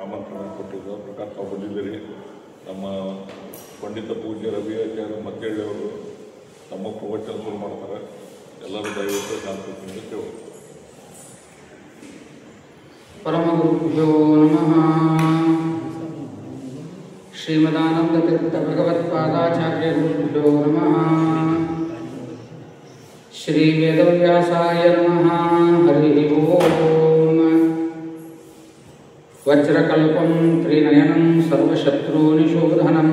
ಆಮಂತ್ರಣ ಕೊಟ್ಟಿದ್ದ ಪ್ರಕಾರ ತಾವು ಬಂದಿದ್ದೀರಿ. ನಮ್ಮ ಪಂಡಿತ ಪೂಜ್ಯ ರವಿಯಾಚಾರ್ಯ ಮತ್ತೇಳಿಯವರು ತಮ್ಮ ಪ್ರವಚನ ಶುರು ಮಾಡ್ತಾರೆ. ಎಲ್ಲರೂ ದಯವಿಟ್ಟು ಶಾಂತಿಯಿಂದ ಕೇಳಿ. ಪರಮಗುರುಭ್ಯೋ ನಮಃ. ಶ್ರೀಮದಾನಂದತೀರ್ಥ ಭಗವತ್ಪಾದಾಚಾರ್ಯ ಗುರುಭ್ಯೋ ನಮಃ. ಶ್ರೀ ವೇದವ್ಯಾಸಾಯ ನಮಃ. ಹರಿ ಓಂ. ವಜ್ರಕಲ್ಪಂ ತ್ರಿನಯನಂ ಸರ್ವಶತ್ರುನಿಶೋಧನಂ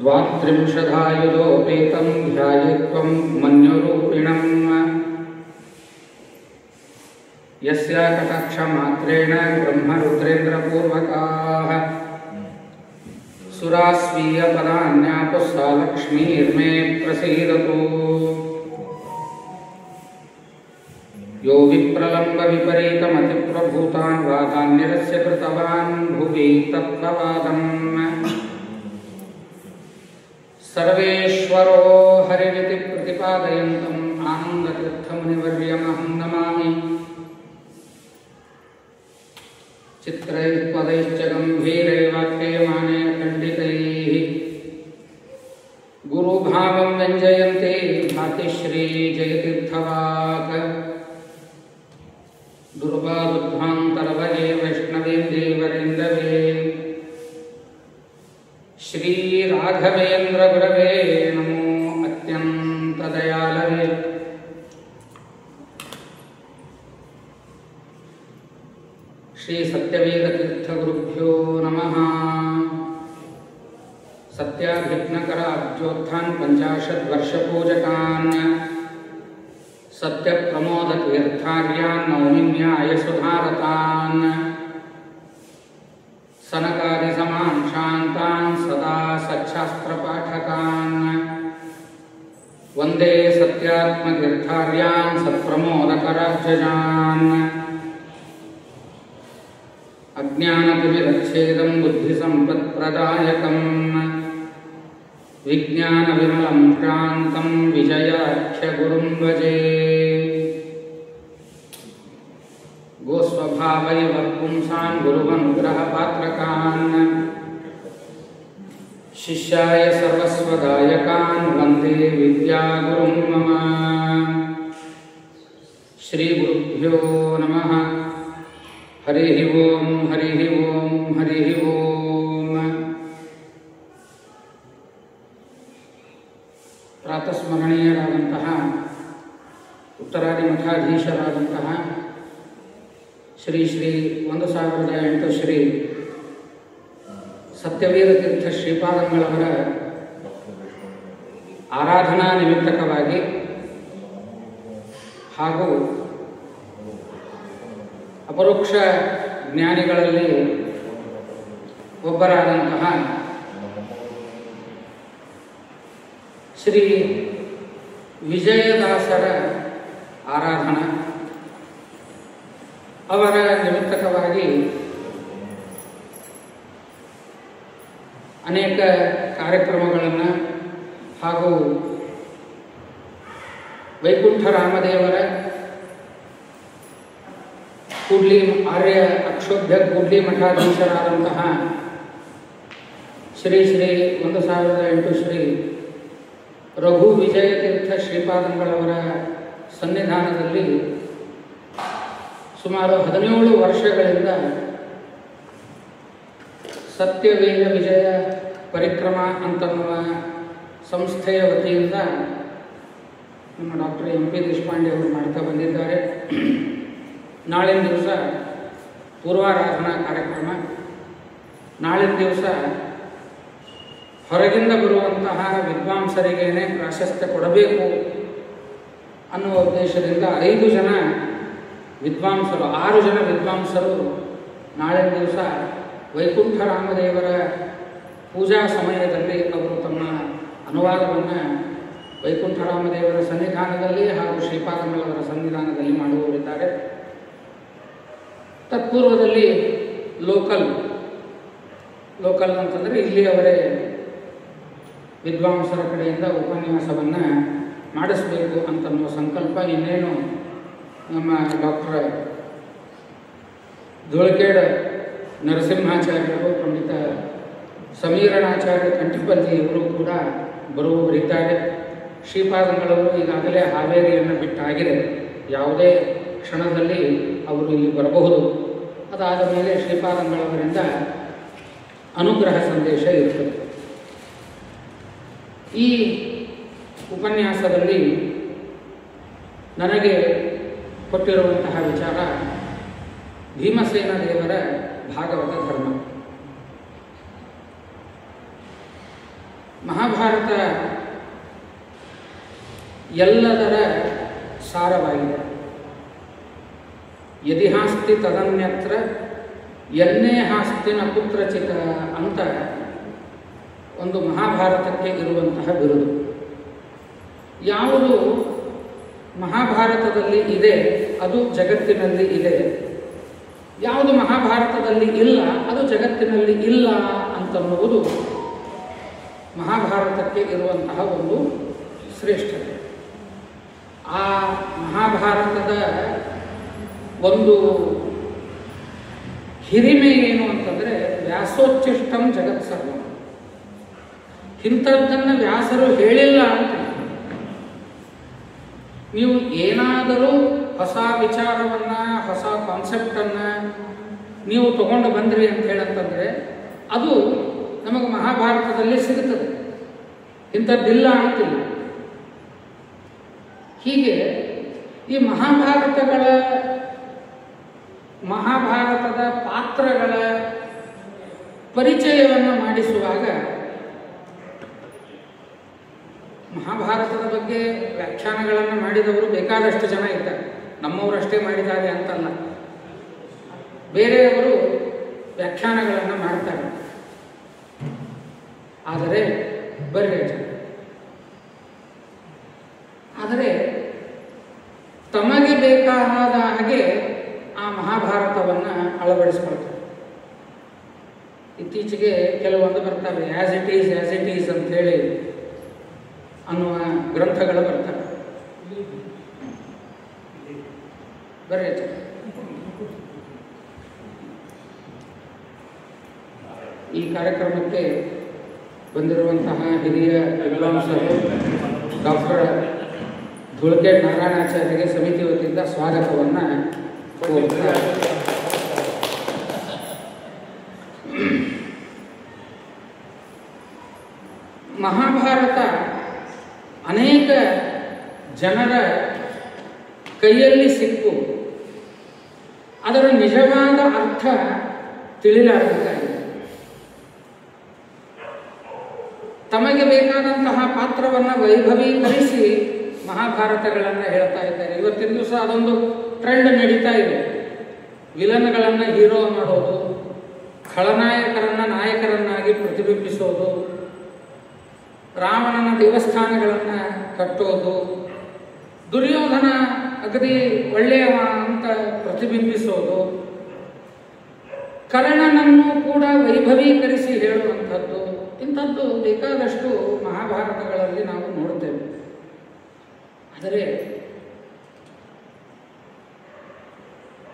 ದ್ವಾತ್ರಿಂಶದಾಯುಧೋಪೇತಂ ಧ್ಯಾಯೇತ್ವಂ ಮನ್ಯುರೂಪಿಣಂ ಯಸ್ಯ ಕಟಾಕ್ಷಮಾತ್ರೇಣ ಬ್ರಹ್ಮರುದ್ರೇಂದ್ರಪೂರ್ವಕಾಃ ಸುರಾಸ್ವೀಯಪದಾನ್ಯಾಪುಃ ಸಾ ಲಕ್ಷ್ಮೀರ್ಮೇ ಪ್ರಸೀದತು. ಯೋ ವಿಪ್ರಲಂಬ ವಿಪರೀತಮತಿಪ್ರಭೂತಾನ್ ವಾದಾನ್ ನಿರಸ್ಯ ಕೃತವಾನ್ ಭುವಿ ತತ್ವವಾದಂ ಸರ್ವೇಶ್ವರೋ ಹರಿರಿತಿ ಪ್ರತಿಪಾದಯಂತಂ ಆನಂದತೀರ್ಥಮುನಿವರ್ಯಮಹಂ ನಮಾಮಿ. ಚಿತ್ರೈಃ ಪದೈಶ್ಚ ಗಂಭೀರೈಃ ವಾಕ್ಯಮಾನೈಃ ಖಂಡಿತೈಃ ಗುರುಭಾವಂ ವ್ಯಂಜಯಂತೆ ಭಾತಿ ಶ್ರೀ ಜಯತೀರ್ಥವಾಕ್. ದುರ್ವಾದುಧ್ವಾಂತರವಯೇ ವೈಷ್ಣವೇಂದೇವರೇಂದವೇ ಶ್ರೀ ರಾಘವೇಂದ್ರ ಗುರವೇ ನಮೋ ಅತ್ಯಂತ ದಯಾಲವೇ. ಶ್ರೀ ಸತ್ಯವೇದ ತೀರ್ಥ ಗುರುಭ್ಯೋ ನಮಃ. ಸತ್ಯಾಭಿಘ್ನಕರ ಅಬ್ಜೋತ್ಥಾನ್ ಪಂಚಾಶದ್ ವರ್ಷಪೂಜಕಾನ್ ಸತ್ಯ ಪ್ರಮೋದ ತೀರ್ಥಾರ್ಯಾನ್ ನೌಮಿನ್ಯಾಯ ಸುಧಾರತಾನ್ ಸನಕಾದಿ ಸಮಾನ್ ಶಾಂತಾನ್ ಸದಾ ಸಚ್ಚಾಸ್ತ್ರ ಪಾಠಕಾನ್ ವಂದೇ ಸತ್ಯಾತ್ಮ ತೀರ್ಥಾರ್ಯಾನ್ ಸತ್ಪ್ರಮೋದಕರಾಜ್ಯಜಾನ್ ಅಜ್ಞಾನತಿಮಿರಚ್ಛೇದಂ ಬುದ್ಧಿಸಂಪತ್ಪ್ರದಾಯಕಂ ವಿಜ್ಞಾನವಿಮಲಂ ಶಾಂತಂ ವಿಜಯಾಖ್ಯಗುರುಂ ಭಜೆ. ಗೋಸ್ವಭಾವೈವ ಪುಂಸಾನ್ ಗುರುವನುಗ್ರಹಪಾತ್ರಕಾನ್ ಶಿಷ್ಯಾಯ ಸರ್ವಸ್ವದಾಯಕಾನ್ ವಂದೇ ವಿದ್ಯಾಗುರುಂ ಮಮ. ಶ್ರೀ ಗುರುಭ್ಯೋ ನಮಃ. ಹರಿ ಓಂ ಹರಿ ಓಂ ಹರಿ ಓಂ. ಪ್ರಾತಸ್ಮರಣೀಯರಾದಂತಹ ಉತ್ತರಾದಿ ಮಠಾಧೀಶರಾದಂತಹ ಶ್ರೀ 1008 ಶ್ರೀ ಸತ್ಯವೇದ ತೀರ್ಥ ಶ್ರೀಪಾದಂಗಳವರ ಆರಾಧನಾ ನಿಮಿತ್ತಕವಾಗಿ ಹಾಗೂ ಅಪರೋಕ್ಷ ಜ್ಞಾನಿಗಳಲ್ಲಿ ಒಬ್ಬರಾದಂತಹ ಶ್ರೀ ವಿಜಯದಾಸರ ಆರಾಧನಾ ಅವರ ನಿಮಿತ್ತಕವಾಗಿ ಅನೇಕ ಕಾರ್ಯಕ್ರಮಗಳನ್ನು ಹಾಗೂ ವೈಕುಂಠ ರಾಮದೇವರ ಕೂಡ್ಲಿ ಆರ್ಯ ಅಕ್ಷೋಭ್ಯ ಕೂಡ್ಲಿ ಮಠಾಧೀಶರಾದಂತಹ ಶ್ರೀ 1008 ಶ್ರೀ ರಘು ವಿಜಯತೀರ್ಥ ಶ್ರೀಪಾದಂಗಳವರ ಸನ್ನಿಧಾನದಲ್ಲಿ ಸುಮಾರು 17 ವರ್ಷಗಳಿಂದ ಸತ್ಯವೇದ ವಿಜಯ ಪರಿಕ್ರಮ ಅಂತನ್ನುವ ಸಂಸ್ಥೆಯ ವತಿಯಿಂದ ನಮ್ಮ ಡಾಕ್ಟರ್ MP ದೇಶಪಾಂಡೆ ಅವರು ಮಾಡ್ತಾ ಬಂದಿದ್ದಾರೆ. ನಾಳಿನ ದಿವಸ ಪೂರ್ವಾರಾಧನಾ ಕಾರ್ಯಕ್ರಮ. ನಾಳಿನ ದಿವಸ ಹೊರಗಿಂದ ಬರುವಂತಹ ವಿದ್ವಾಂಸರಿಗೇನೆ ಪ್ರಾಶಸ್ತ್ಯ ಕೊಡಬೇಕು ಅನ್ನುವ ಉದ್ದೇಶದಿಂದ 5 ಜನ ವಿದ್ವಾಂಸರು 6 ಜನ ವಿದ್ವಾಂಸರು ನಾಳಿನ ದಿವಸ ವೈಕುಂಠ ರಾಮದೇವರ ಪೂಜಾ ಸಮಯದಲ್ಲಿ ಅವರು ತಮ್ಮ ಅನುವಾದವನ್ನು ವೈಕುಂಠ ರಾಮದೇವರ ಸನ್ನಿಧಾನದಲ್ಲಿ ಹಾಗೂ ಶ್ರೀಪಾದಂಗಳವರ ಸನ್ನಿಧಾನದಲ್ಲಿ ಮಾಡುವವರಿದ್ದಾರೆ. ತತ್ಪೂರ್ವದಲ್ಲಿ ಲೋಕಲ್ ಅಂತಂದರೆ ಇಲ್ಲಿಯವರೇ ವಿದ್ವಾಂಸರ ಕಡೆಯಿಂದ ಉಪನ್ಯಾಸವನ್ನು ಮಾಡಿಸಬೇಕು ಅಂತನ್ನುವ ಸಂಕಲ್ಪ. ಇನ್ನೇನು ನಮ್ಮ ಡಾಕ್ಟರ್ ಧೂಳಖೇಡ ನರಸಿಂಹಾಚಾರ್ಯರು, ಪಂಡಿತ ಸಮೀರಣಾಚಾರ್ಯ ಕಂಠಿಪಲ್ಲಿ ಇವರು ಕೂಡ ಬರುವವರಿದ್ದಾರೆ. ಶ್ರೀಪಾದಂಗಳವರು ಈಗಾಗಲೇ ಹಾವೇರಿಯನ್ನು ಬಿಟ್ಟಾಗಿದೆ. ಯಾವುದೇ ಕ್ಷಣದಲ್ಲಿ ಅವರು ಇಲ್ಲಿ ಬರಬಹುದು. ಅದಾದ ಮೇಲೆ ಶ್ರೀಪಾದಂಗಳವರಿಂದ ಅನುಗ್ರಹ ಸಂದೇಶ ಇರುತ್ತದೆ. ಈ ಉಪನ್ಯಾಸದಲ್ಲಿ ನನಗೆ ಕೊಟ್ಟಿರುವಂತಹ ವಿಚಾರ ಭೀಮಸೇನ ದೇವರ ಭಾಗವತ ಧರ್ಮ. ಮಹಾಭಾರತ ಎಲ್ಲದರ ಸಾರವಾಗಿದೆ. ಯದಿ ಹಾಸ್ತಿ ತದನ್ಯತ್ರ ಎನ್ನೇ ಹಾಸ್ತಿನ ಪುತ್ರಚಿತ ಅಂತ ಒಂದು ಮಹಾಭಾರತಕ್ಕೆ ಇರುವಂತಹ ಬಿರುದು. ಯಾವುದು ಮಹಾಭಾರತದಲ್ಲಿ ಇದೆ ಅದು ಜಗತ್ತಿನಲ್ಲಿ ಇದೆ, ಯಾವುದು ಮಹಾಭಾರತದಲ್ಲಿ ಇಲ್ಲ ಅದು ಜಗತ್ತಿನಲ್ಲಿ ಇಲ್ಲ ಅಂತನ್ನುವುದು ಮಹಾಭಾರತಕ್ಕೆ ಇರುವಂತಹ ಒಂದು ಶ್ರೇಷ್ಠತೆ. ಆ ಮಹಾಭಾರತದ ಒಂದು ಹಿರಿಮೆ ಏನು ಅಂತಂದರೆ ವ್ಯಾಸೋಚ್ಚಿಷ್ಟಂ ಜಗತ್ಸರ್ವಂ. ಇಂಥದ್ದನ್ನು ವ್ಯಾಸರು ಹೇಳಿಲ್ಲ ಅಂತ ನೀವು ಏನಾದರೂ ಹೊಸ ವಿಚಾರವನ್ನು, ಹೊಸ ಕಾನ್ಸೆಪ್ಟನ್ನು ನೀವು ತಗೊಂಡು ಬಂದ್ರಿ ಅಂತ ಹೇಳಂತಂದರೆ ಅದು ನಮಗೆ ಮಹಾಭಾರತದಲ್ಲಿ ಸಿಗುತ್ತದೆ. ಇಂಥದ್ದಿಲ್ಲ ಅಂತಿಲ್ಲ. ಹೀಗೆ ಈ ಮಹಾಭಾರತದ ಪಾತ್ರಗಳ ಪರಿಚಯವನ್ನು ಮಾಡಿಸುವಾಗ ಮಹಾಭಾರತದ ಬಗ್ಗೆ ವ್ಯಾಖ್ಯಾನಗಳನ್ನು ಮಾಡಿದವರು ಬೇಕಾದಷ್ಟು ಜನ ಇದ್ದಾರೆ. ನಮ್ಮವರಷ್ಟೇ ಮಾಡಿದ್ದಾರೆ ಅಂತಲ್ಲ, ಬೇರೆಯವರು ವ್ಯಾಖ್ಯಾನಗಳನ್ನು ಮಾಡ್ತಾರೆ. ಆದರೆ ತಮಗೆ ಬೇಕಾದ ಹಾಗೆ ಆ ಮಹಾಭಾರತವನ್ನು ಅಳವಡಿಸ್ಕೊಳ್ತಾರೆ. ಇತ್ತೀಚೆಗೆ ಕೆಲವೊಂದು ಬರ್ತವೆ, ಆ್ಯಸ್ ಇಟ್ ಈಸ್ ಅಂತ ಹೇಳಿ ಅನ್ನುವ ಗ್ರಂಥಗಳು ಬರ್ತವೆ. ಈ ಕಾರ್ಯಕ್ರಮಕ್ಕೆ ಬಂದಿರುವಂತಹ ಹಿರಿಯ ವಿದ್ವಾಂಸರು ಡಾಕ್ಟರ್ ಧೂಳಖೇಡ ನಾರಾಯಣಾಚಾರ್ಯರಿಗೆ ಸಮಿತಿ ವತಿಯಿಂದ ಸ್ವಾಗತವನ್ನು ಕೋರುತ್ತಾರೆ. ಮಹಾಭಾರತ ಅನೇಕ ಜನರ ಕೈಯಲ್ಲಿ ಸಿಕ್ಕು ಅದರ ನಿಜವಾದ ಅರ್ಥ ತಿಳಿಲಾರಬೇಕಾಗಿದೆ. ತಮಗೆ ಬೇಕಾದಂತಹ ಪಾತ್ರವನ್ನು ವೈಭವೀಕರಿಸಿ ಮಹಾಭಾರತಗಳನ್ನು ಹೇಳ್ತಾ ಇದ್ದಾರೆ. ಇವತ್ತಿನ ದಿವಸ ಅದೊಂದು ಟ್ರೆಂಡ್ ನಡೀತಾ ಇದೆ. ವಿಲನ್ಗಳನ್ನು ಹೀರೋ ಮಾಡೋದು, ಖಳನಾಯಕರನ್ನು ನಾಯಕರನ್ನಾಗಿ ಪ್ರತಿಬಿಂಬಿಸೋದು, ರಾವಣನ ದೇವಸ್ಥಾನಗಳನ್ನು ಕಟ್ಟೋದು, ದುರ್ಯೋಧನ ಅಗದಿ ಒಳ್ಳೆಯವ ಅಂತ ಪ್ರತಿಬಿಂಬಿಸೋದು, ಕರ್ಣನನ್ನು ಕೂಡ ವೈಭವೀಕರಿಸಿ ಹೇಳುವಂಥದ್ದು, ಇಂಥದ್ದು ಬೇಕಾದಷ್ಟು ಮಹಾಭಾರತಗಳಲ್ಲಿ ನಾವು ನೋಡ್ತೇವೆ. ಆದರೆ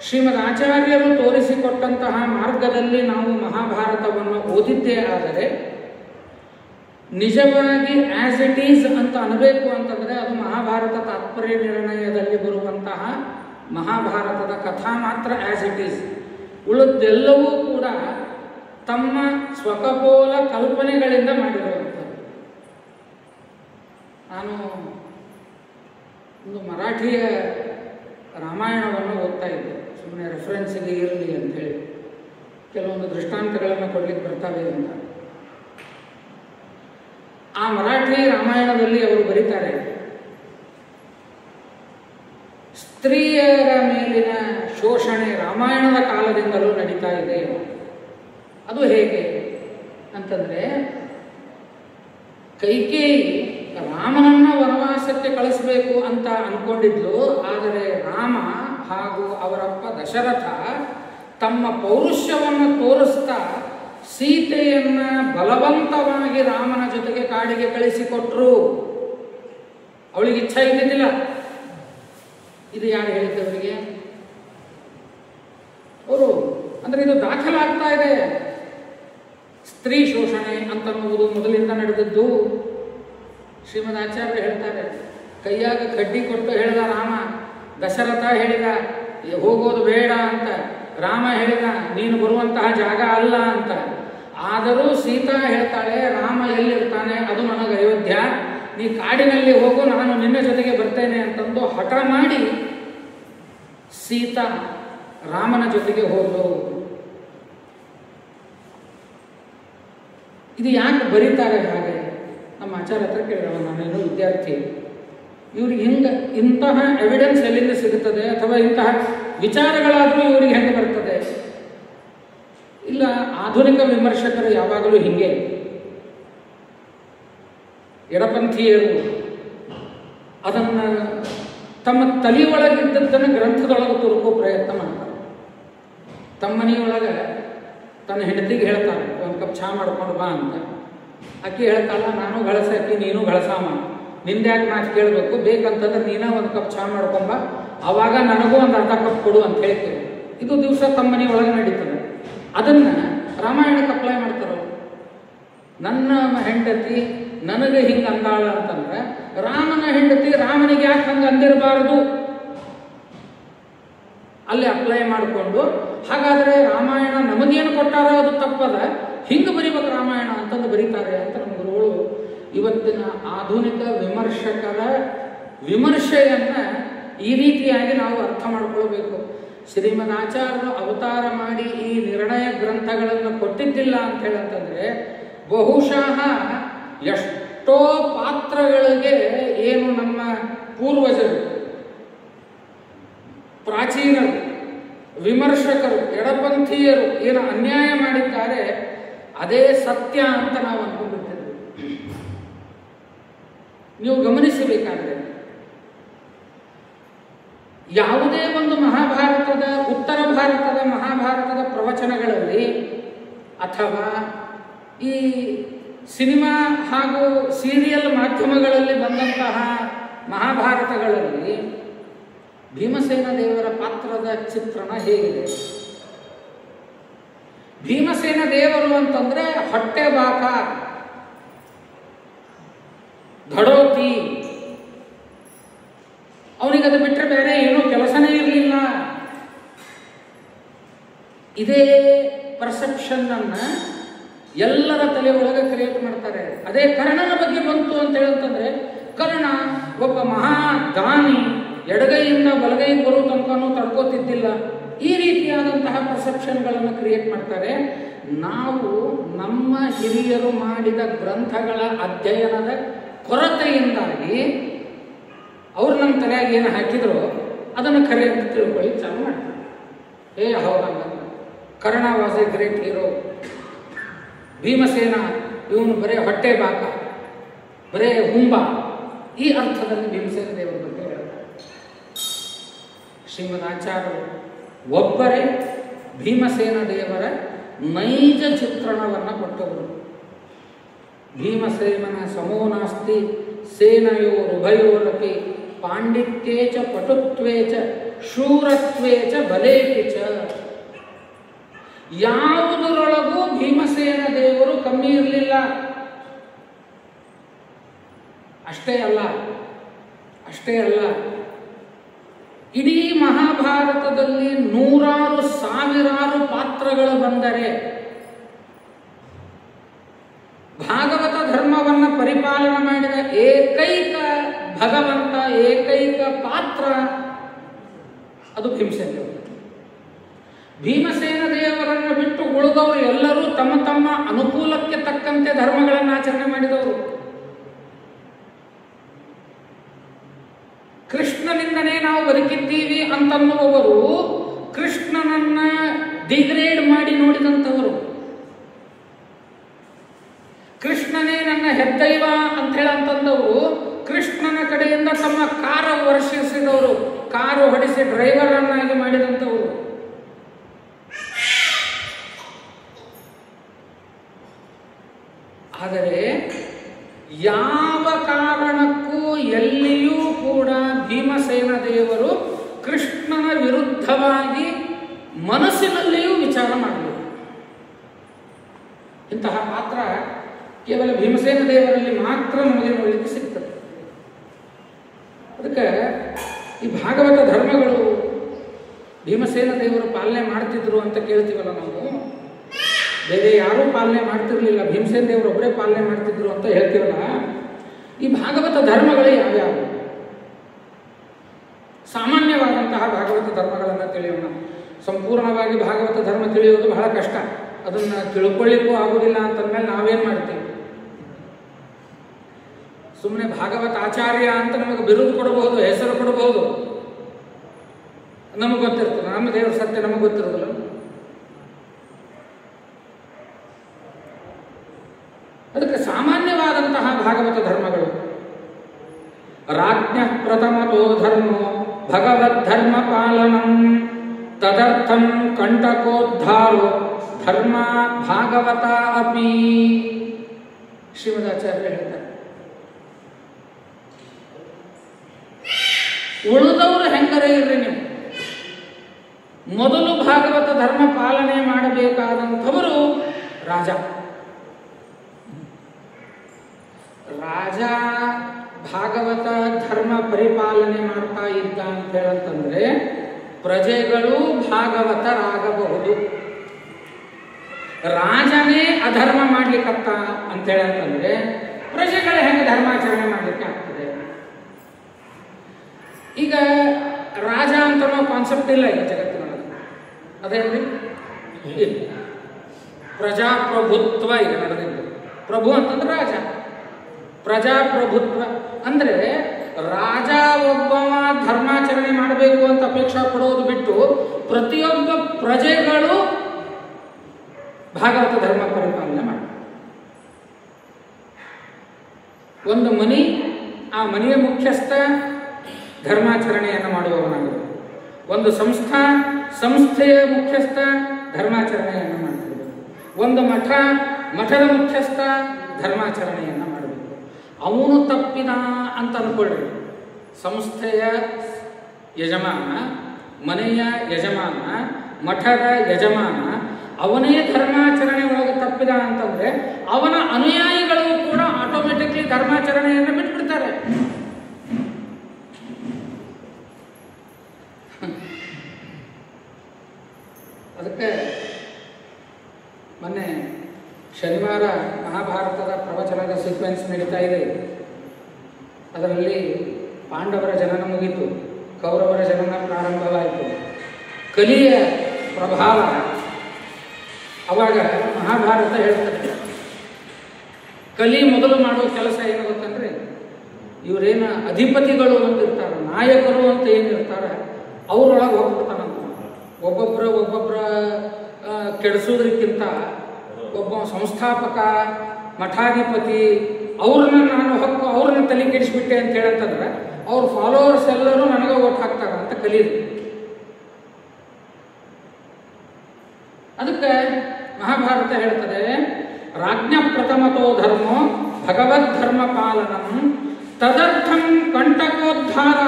ಶ್ರೀಮದ್ ಆಚಾರ್ಯರು ತೋರಿಸಿಕೊಟ್ಟಂತಹ ಮಾರ್ಗದಲ್ಲಿ ನಾವು ಮಹಾಭಾರತವನ್ನು ಓದಿದ್ದೇ ಆದರೆ ನಿಜವಾಗಿ ಆ್ಯಸ್ ಇಟ್ ಈಸ್ ಅಂತ ಅನ್ನಬೇಕು ಅಂತಂದರೆ ಅದು ಮಹಾಭಾರತ ತಾತ್ಪರ್ಯ ನಿರ್ಣಯದಲ್ಲಿ ಬರುವಂತಹ ಮಹಾಭಾರತದ ಕಥಾ ಮಾತ್ರ ಆ್ಯಸ್ ಇಟ್ ಈಸ್. ಉಳಿದೆಲ್ಲವೂ ಕೂಡ ತಮ್ಮ ಸ್ವಕಪೋಲ ಕಲ್ಪನೆಗಳಿಂದ ಮಾಡಿರುವಂಥದ್ದು. ನಾನು ಒಂದು ಮರಾಠಿಯ ರಾಮಾಯಣವನ್ನು ಓದ್ತಾ ಇದ್ದೆ, ಸುಮ್ಮನೆ ರೆಫರೆನ್ಸಿಗೆ ಇರಲಿ ಅಂಥೇಳಿ. ಕೆಲವೊಂದು ದೃಷ್ಟಾಂತಗಳನ್ನು ಕೊಡಲಿಕ್ಕೆ ಬರ್ತವೆ ಅಂತ. ಆ ಮರಾಠಿ ರಾಮಾಯಣದಲ್ಲಿ ಅವರು ಬರೀತಾರೆ, ಸ್ತ್ರೀಯರ ಮೇಲಿನ ಶೋಷಣೆ ರಾಮಾಯಣದ ಕಾಲದಿಂದಲೂ ನಡೀತಾ ಇದೆ. ಅದು ಹೇಗೆ ಅಂತಂದರೆ, ಕೈಕೇಯಿ ರಾಮನನ್ನ ವನವಾಸಕ್ಕೆ ಕಳಿಸಬೇಕು ಅಂತ ಅಂದ್ಕೊಂಡಿದ್ಲು. ಆದರೆ ರಾಮ ಹಾಗೂ ಅವರಪ್ಪ ದಶರಥ ತಮ್ಮ ಪೌರುಷವನ್ನು ತೋರಿಸ್ತಾ ಸೀತೆಯನ್ನ ಬಲವಂತವಾಗಿ ರಾಮನ ಜೊತೆಗೆ ಕಾಡಿಗೆ ಕಳಿಸಿಕೊಟ್ರು. ಅವಳಿಗೆ ಇಚ್ಛೆ ಇದ್ದಿದ್ದಿಲ್ಲ. ಇದು ಯಾರು ಹೇಳಿದ್ದವರಿಗೆ? ಅವರು ಅಂದರೆ ಇದು ದಾಖಲಾಗ್ತಾ ಇದೆ. ಸ್ತ್ರೀ ಶೋಷಣೆ ಅಂತನ್ನುವುದು ಮೊದಲಿಂದ ನಡೆದದ್ದು. ಶ್ರೀಮದ್ ಆಚಾರ್ಯ ಹೇಳ್ತಾರೆ, ಕೈಯಾಗ ಕಡ್ಡಿ ಕೊಟ್ಟು ಹೇಳಿದ ರಾಮ, ದಶರಥ ಹೇಳಿದ ಹೋಗೋದು ಬೇಡ ಅಂತ, ರಾಮ ಹೇಳಿದ ನೀನು ಬರುವಂತಹ ಜಾಗ ಅಲ್ಲ ಅಂತ. ಆದರೂ ಸೀತಾ ಹೇಳ್ತಾಳೆ, ರಾಮ ಎಲ್ಲಿರ್ತಾನೆ ಅದು ನನಗೆ ಅಯೋಧ್ಯ, ನೀ ಕಾಡಿನಲ್ಲಿ ಹೋಗು, ನಾನು ನಿನ್ನ ಜೊತೆಗೆ ಬರ್ತೇನೆ ಅಂತಂದು ಹಠ ಮಾಡಿ ಸೀತಾ ರಾಮನ ಜೊತೆಗೆ ಹೋದಳು. ಇದು ಯಾಕೆ ಬರೀತಾರೆ ಹಾಗೆ? ನಮ್ಮ ಆಚಾರ್ಯ ಹತ್ರ ಕೇಳಿದವ, ನಾನೇನು ವಿದ್ಯಾರ್ಥಿ, ಇವ್ರಿಗೆ ಇಂತಹ ಎವಿಡೆನ್ಸ್ ಎಲ್ಲಿಂದ ಸಿಗುತ್ತದೆ, ಅಥವಾ ಇಂತಹ ವಿಚಾರಗಳಾದರೂ ಇವ್ರಿಗೆ ಹೆಂಗೆ ಬರ್ತದೆ? ಇಲ್ಲ, ಆಧುನಿಕ ವಿಮರ್ಶಕರು ಯಾವಾಗಲೂ ಹಿಂಗೆ, ಎಡಪಂಥೀಯರು ಅದನ್ನು ತಮ್ಮ ತಲೆಯೊಳಗಿದ್ದದ್ದನ್ನು ಗ್ರಂಥದೊಳಗೆ ತುರುಕೋ ಪ್ರಯತ್ನ ಮಾಡ್ತಾರೆ. ತಮ್ಮ ಮನೆಯೊಳಗೆ ತನ್ನ ಹೆಂಡತಿಗೆ ಹೇಳ್ತಾರೆ, ಒಂದು ಕಪ್ ಚಹಾ ಮಾಡ್ಕೊಂಡು ಬಾ ಅಂತ. ಅಕ್ಕಿ ಹೇಳ್ತಾಳ, ನಾನು ಗಳಸಾಕಿ ನೀನು ಗಳಸಾಮ, ನಿಂದ್ಯಾಕೆ ಮಾತು ಕೇಳಬೇಕು, ಬೇಕಂತಂದ್ರೆ ನೀನೇ ಒಂದು ಕಪ್ ಚಹಾ ಮಾಡ್ಕೊಂಬ, ಆವಾಗ ನನಗೂ ಒಂದು ಅರ್ಧ ಕಪ್ ಕೊಡು ಅಂತ ಹೇಳ್ತೇವೆ. ಇದು ದಿವಸ ತಮ್ಮ ಮನೆಯೊಳಗೆ ನಡೀತದೆ. ಅದನ್ನು ರಾಮಾಯಣಕ್ಕೆ ಅಪ್ಲೈ ಮಾಡ್ತಾರೆ. ನನ್ನ ಹೆಂಡತಿ ನನಗೆ ಹಿಂಗೆ ಅಂದಾಳ ಅಂತಂದ್ರೆ ರಾಮನ ಹೆಂಡತಿ ರಾಮನಿಗೆ ಯಾಕೆ ಹಂಗೆ ಅಂದಿರಬಾರದು ಅಲ್ಲಿ ಅಪ್ಲೈ ಮಾಡಿಕೊಂಡು, ಹಾಗಾದರೆ ರಾಮಾಯಣ ನಮಗೇನು ಕೊಟ್ಟಾರೋ ಅದು ತಪ್ಪದ, ಹಿಂಗೆ ಬರಿಬೇಕು ರಾಮಾಯಣ ಅಂತಂದು ಬರೀತಾರೆ ಅಂತ ನಮ್ಮ ಗುರುಗಳು ಇವತ್ತಿನ ಆಧುನಿಕ ವಿಮರ್ಶಕರ ವಿಮರ್ಶೆಯನ್ನು ಈ ರೀತಿಯಾಗಿ ನಾವು ಅರ್ಥ ಮಾಡ್ಕೊಳ್ಬೇಕು. ಶ್ರೀಮದ್ ಆಚಾರ್ಯರು ಅವತಾರ ಮಾಡಿ ಈ ನಿರ್ಣಯ ಗ್ರಂಥಗಳನ್ನು ಕೊಟ್ಟಿದ್ದಿಲ್ಲ ಅಂತ ಹೇಳಂತಂದ್ರೆ, ಬಹುಶಃ ಎಷ್ಟೋ ಪಾತ್ರಗಳಿಗೆ ಏನು ನಮ್ಮ ಪೂರ್ವಜರು, ಪ್ರಾಚೀನರು, ವಿಮರ್ಶಕರು, ಎಡಪಂಥೀಯರು ಏನು ಅನ್ಯಾಯ ಮಾಡಿದ್ದಾರೆ ಅದೇ ಸತ್ಯ ಅಂತ ನಾವು ಅನ್ಕೊಂಡ್ಬಿಟ್ಟಿದ್ವಿ. ನೀವು ಗಮನಿಸಬೇಕಾದ್ರೆ ಯಾವುದೇ ಒಂದು ಮಹಾಭಾರತದ, ಉತ್ತರ ಭಾರತದ ಮಹಾಭಾರತದ ಪ್ರವಚನಗಳಲ್ಲಿ ಅಥವಾ ಈ ಸಿನಿಮಾ ಹಾಗೂ ಸೀರಿಯಲ್ ಮಾಧ್ಯಮಗಳಲ್ಲಿ ಬಂದಂತಹ ಮಹಾಭಾರತಗಳಲ್ಲಿ ಭೀಮಸೇನ ದೇವರ ಪಾತ್ರದ ಚಿತ್ರಣ ಹೇಗಿದೆ? ಭೀಮಸೇನ ದೇವರು ಅಂತಂದ್ರೆ ಹೊಟ್ಟೆ ಬಾಕ, ಧಡೋತಿ, ಅವನಿಗದು ಬಿಟ್ಟರೆ ಬೇರೆ ಏನೂ ಕೆಲಸನೇ ಇರಲಿಲ್ಲ. ಇದೇ ಪರ್ಸೆಪ್ಷನ್ ಅನ್ನ ಎಲ್ಲರ ತಲೆ ಒಳಗೆ ಕ್ರಿಯೇಟ್ ಮಾಡ್ತಾರೆ. ಅದೇ ಕರ್ಣನ ಬಗ್ಗೆ ಬಂತು ಅಂತ ಹೇಳಂತಂದ್ರೆ, ಕರ್ಣ ಒಬ್ಬ ಮಹಾ ದಾನಿ, ಎಡಗೈಯಿಂದ ಬಲಗೈ ಬರೋ ತನಕನೂ ತಡ್ಕೋತಿದ್ದಿಲ್ಲ. ಈ ರೀತಿಯಾದಂತಹ ಪರ್ಸೆಪ್ಷನ್ಗಳನ್ನು ಕ್ರಿಯೇಟ್ ಮಾಡ್ತಾರೆ. ನಾವು ನಮ್ಮ ಹಿರಿಯರು ಮಾಡಿದ ಗ್ರಂಥಗಳ ಅಧ್ಯಯನದ ಕೊರತೆಯಿಂದಾಗಿ ಅವ್ರು ನಮ್ಮ ತಲೆಯಾಗಿ ಏನು ಹಾಕಿದ್ರು ಅದನ್ನು ಖರೆ ಅಂತ ತಿಳ್ಕೊಳ್ಳಿ ಚಾಲು ಮಾಡ್ತಾರೆ. ಹೌದಲ್ಲ, Karna was A great hero, Bhimasena ಇವನು ಬರೇ ಹೊಟ್ಟೆ ಬಾಕ, ಬರೇ ಹುಂಬ, ಈ ಅರ್ಥದಲ್ಲಿ ಭೀಮಸೇನ ದೇವರ ಬಗ್ಗೆ ಹೇಳ್ತಾರೆ. ಶ್ರೀಮದ್ ಆಚಾರ್ಯರು ಒಬ್ಬರೇ ಭೀಮಸೇನ ದೇವರ ನೈಜ ಚಿತ್ರಣವನ್ನು ಕೊಟ್ಟವರು. ಭೀಮಸೇನನ ಸಮೋ ನಾಸ್ತಿ ಸೇನಯೋರುಭಯೋರಪಿ ಪಾಂಡಿತ್ಯೇ ಚ ಪಟುತ್ವೇ ಚ ಶೂರತ್ವೇ ಚ ಬಲೇಪಿ ಚ. ಯಾವುದರೊಳಗೂ ಭೀಮಸೇನ ದೇವರು ಕಮ್ಮಿ ಇರಲಿಲ್ಲ. ಅಷ್ಟೇ ಅಲ್ಲ, ಇಡೀ ಮಹಾಭಾರತದಲ್ಲಿ ನೂರಾರು ಸಾವಿರಾರು ಪಾತ್ರಗಳು ಬಂದರೆ ಭಾಗವತ ಧರ್ಮವನ್ನು ಪರಿಪಾಲನೆ ಮಾಡಿದ ಏಕೈಕ ಭಗವಂತ, ಏಕೈಕ ಪಾತ್ರ ಅದು ಭೀಮಸೇನ ದೇವರು. ಭೀಮಸೇನ ದೇವರನ್ನು ಬಿಟ್ಟು ಉಳಿದವರು ಎಲ್ಲರೂ ತಮ್ಮ ತಮ್ಮ ಅನುಕೂಲಕ್ಕೆ ತಕ್ಕಂತೆ ಧರ್ಮಗಳನ್ನು ಆಚರಣೆ ಮಾಡಿದವರು. ಕೃಷ್ಣನಿಂದನೇ ನಾವು ಬದುಕಿದ್ದೀವಿ ಅಂತನ್ನುವವರು ಕೃಷ್ಣನನ್ನ ಡಿಗ್ರೇಡ್ ಮಾಡಿ ನೋಡಿದಂಥವರು. ಕೃಷ್ಣನೇ ನನ್ನ ಹೆದ್ದೈವ ಅಂತ ಹೇಳಂತಂದವರು ಕೃಷ್ಣನ ಕಡೆಯಿಂದ ತಮ್ಮ ಕಾರು ವರ್ಷಿಸಿದವರು, ಕಾರು ಹೊಡಿಸಿ ಡ್ರೈವರ್ ಅನ್ನಾಗಿ ಮಾಡಿದಂಥವರು. ಆದರೆ ಯಾವ ಕಾರಣಕ್ಕೂ ಎಲ್ಲಿಯೂ ಕೂಡ ಭೀಮಸೇನ ದೇವರು ಕೃಷ್ಣನ ವಿರುದ್ಧವಾಗಿ ಮನಸ್ಸಿನಲ್ಲಿಯೂ ವಿಚಾರ ವಿಚಾರ ಮಾಡಬೇಕು. ಇಂತಹ ಪಾತ್ರ ಕೇವಲ ಭೀಮಸೇನ ದೇವರಲ್ಲಿ ಮಾತ್ರ ನಮಗೆ ನೋಡಲಿಕ್ಕೆ ಸಿಗ್ತದೆ. ಅದಕ್ಕೆ ಈ ಭಾಗವತ ಧರ್ಮಗಳು ಭೀಮಸೇನ ದೇವರು ಪಾಲನೆ ಮಾಡ್ತಿದ್ರು ಅಂತ ಕೇಳ್ತೀವಲ್ಲ ನಾವು, ಬೇರೆ ಯಾರೂ ಪಾಲನೆ ಮಾಡ್ತಿರ್ಲಿಲ್ಲ, ಭೀಮಸೇನ ದೇವರು ಒಬ್ಬರೇ ಪಾಲನೆ ಮಾಡ್ತಿದ್ರು ಅಂತ ಹೇಳ್ತೀವಲ್ಲ. ಈ ಭಾಗವತ ಧರ್ಮಗಳು ಯಾವ್ಯಾವು? ಸಾಮಾನ್ಯವಾದಂತಹ ಭಾಗವತ ಧರ್ಮಗಳನ್ನು ತಿಳಿಯೋಣ. ಸಂಪೂರ್ಣವಾಗಿ ಭಾಗವತ ಧರ್ಮ ತಿಳಿಯೋದು ಬಹಳ ಕಷ್ಟ, ಅದನ್ನು ತಿಳ್ಕೊಳ್ಳಿಕ್ಕೂ ಆಗೋದಿಲ್ಲ ಅಂತಂದ್ಮೇಲೆ ನಾವೇನು ಮಾಡ್ತೀವಿ? ಸುಮ್ಮನೆ ಭಾಗವತ ಆಚಾರ್ಯ ಅಂತ ನಮಗೆ ಬಿರುದು ಕೊಡಬಹುದು, ಹೆಸರು ಕೊಡಬಹುದು, ನಮಗೆ ಗೊತ್ತಿರ್ತದೆ. ನಮ್ಮ ದೇವರ ಸತ್ಯ ನಮಗೆ ಗೊತ್ತಿರೋದಿಲ್ಲ. ಅದಕ್ಕೆ ಸಾಮಾನ್ಯವಾದಂತಹ ಭಾಗವತ ಧರ್ಮಗಳು ರಾಜ್ಞ ಪ್ರಥಮತೋ ಧರ್ಮೋ ಭಗವದ್ಧರ್ಮ ಪಾಲನಂ ತದರ್ಥಂ ಕಂಟಕೋದ್ಧಾರೋ ಧರ್ಮ ಭಾಗವತ ಅಪಿ. ಶ್ರೀಮದಾಚಾರ್ಯ ಹೇಳ್ತಾರೆ, ಉಳಿದವರು ಹೆಂಗರೇ ಇರ್ರಿ, ನೀವು ಮೊದಲು ಭಾಗವತ ಧರ್ಮ ಪಾಲನೆ ಮಾಡಬೇಕಾದಂಥವರು ರಾಜ. ರಾಜ ಭಾಗವತ ಧರ್ಮ ಪರಿಪಾಲನೆ ಮಾಡ್ತಾ ಇದ್ದ ಅಂತ ಹೇಳಂತಂದ್ರೆ ಪ್ರಜೆಗಳು ಭಾಗವತರಾಗಬಹುದು. ರಾಜನೇ ಅಧರ್ಮ ಮಾಡ್ಲಿಕ್ಕತ್ತ ಅಂತ ಹೇಳಂತಂದ್ರೆ ಪ್ರಜೆಗಳು ಹೆಂಗೆ ಧರ್ಮಾಚರಣೆ ಮಾಡ್ಲಿಕ್ಕೆ ಆಗ್ತದೆ? ಈಗ ರಾಜ ಅಂತ ಕಾನ್ಸೆಪ್ಟ್ ಇಲ್ಲ ಈಗ ಜಗತ್ತಿನೊಳಗೆ, ಅದೇನ್ರಿ? ಪ್ರಜಾಪ್ರಭುತ್ವ ಈಗ ನಡೆದಿದ್ದು. ಪ್ರಭು ಅಂತಂದ್ರೆ ರಾಜ, ಪ್ರಜಾಪ್ರಭುತ್ವ ಅಂದ್ರೆ ರಾಜ ಒಬ್ಬವ ಧರ್ಮಾಚರಣೆ ಮಾಡಬೇಕು ಅಂತ ಅಪೇಕ್ಷಾ ಪಡೋದು ಬಿಟ್ಟು ಪ್ರತಿಯೊಬ್ಬ ಪ್ರಜೆಗಳು ಭಾಗವತ ಧರ್ಮ ಪರಿಪಾಲನೆ ಮಾಡಿ. ಒಂದು ಮನಿ, ಆ ಮನೆಯ ಮುಖ್ಯಸ್ಥ ಧರ್ಮಾಚರಣೆಯನ್ನು ಮಾಡುವವನಾಗಬೇಕು. ಒಂದು ಸಂಸ್ಥೆಯ ಮುಖ್ಯಸ್ಥ ಧರ್ಮಾಚರಣೆಯನ್ನು ಮಾಡಬೇಕು. ಒಂದು ಮಠದ ಮುಖ್ಯಸ್ಥ ಧರ್ಮಾಚರಣೆಯನ್ನು ಮಾಡಬೇಕು. ಅವನು ತಪ್ಪಿದ ಅಂತ ಅನ್ಕೊಳ್ಳಿ, ಸಂಸ್ಥೆಯ ಯಜಮಾನ, ಮನೆಯ ಯಜಮಾನ, ಮಠದ ಯಜಮಾನ ಅವನೇ ಧರ್ಮಾಚರಣೆ ಒಳಗೆ ತಪ್ಪಿದ ಅಂತಂದ್ರೆ ಅವನ ಅನುಯಾಯಿಗಳು ಕೂಡ ಆಟೋಮೆಟಿಕ್ಲಿ ಧರ್ಮಾಚರಣೆಯನ್ನು ಬಿಟ್ಬಿಡ್ತಾರೆ. ಅದಕ್ಕೆ ಮೊನ್ನೆ ಶನಿವಾರ ಮಹಾಭಾರತದ ಪ್ರವಚನದ ಸೀಕ್ವೆನ್ಸ್ ನಡೀತಾ ಇದೆ. ಅದರಲ್ಲಿ ಪಾಂಡವರ ಜನನ ಮುಗಿತು, ಕೌರವರ ಜನನ ಪ್ರಾರಂಭವಾಯಿತು. ಕಲಿಯ ಪ್ರಭಾವ ಅವಾಗ ಮಹಾಭಾರತ ಹೇಳ್ತದೆ. ಕಲಿ ಮೊದಲು ಮಾಡೋ ಕೆಲಸ ಏನು ಗೊತ್ತಂದ್ರೆ, ಇವರೇನ ಅಧಿಪತಿಗಳು ಅಂತ ಇರ್ತಾರೆ, ನಾಯಕರು ಅಂತ ಏನಿರ್ತಾರೆ, ಅವರೊಳಗೆ ಹೋಗ್ಬಿಡ್ತಾನಂತ. ಒಬ್ಬೊಬ್ಬರ ಕೆಡಿಸೋದ್ರಕ್ಕಿಂತ ಒಬ್ಬ ಸಂಸ್ಥಾಪಕ, ಮಠಾಧಿಪತಿ ಅವ್ರನ್ನ ನಾನು ಅವ್ರನ್ನ ತಲೆ ಕೆಡಿಸ್ಬಿಟ್ಟೆ ಅಂತ ಹೇಳಂತಂದ್ರೆ ಅವ್ರ ಫಾಲೋವರ್ಸ್ ಎಲ್ಲರೂ ನನಗೆ ಓಟ್ ಹಾಕ್ತಾರ ಅಂತ ಕಲಿಯಿರಿ. ಅದಕ್ಕೆ ಮಹಾಭಾರತ ಹೇಳ್ತದೆ, ರಾಜ್ಞ ಪ್ರಥಮತೋ ಧರ್ಮೋ ಭಗವದ್ ಧರ್ಮ ಪಾಲನಂ ತದರ್ಥಂ ಕಂಟಕೋದ್ಧಾರ.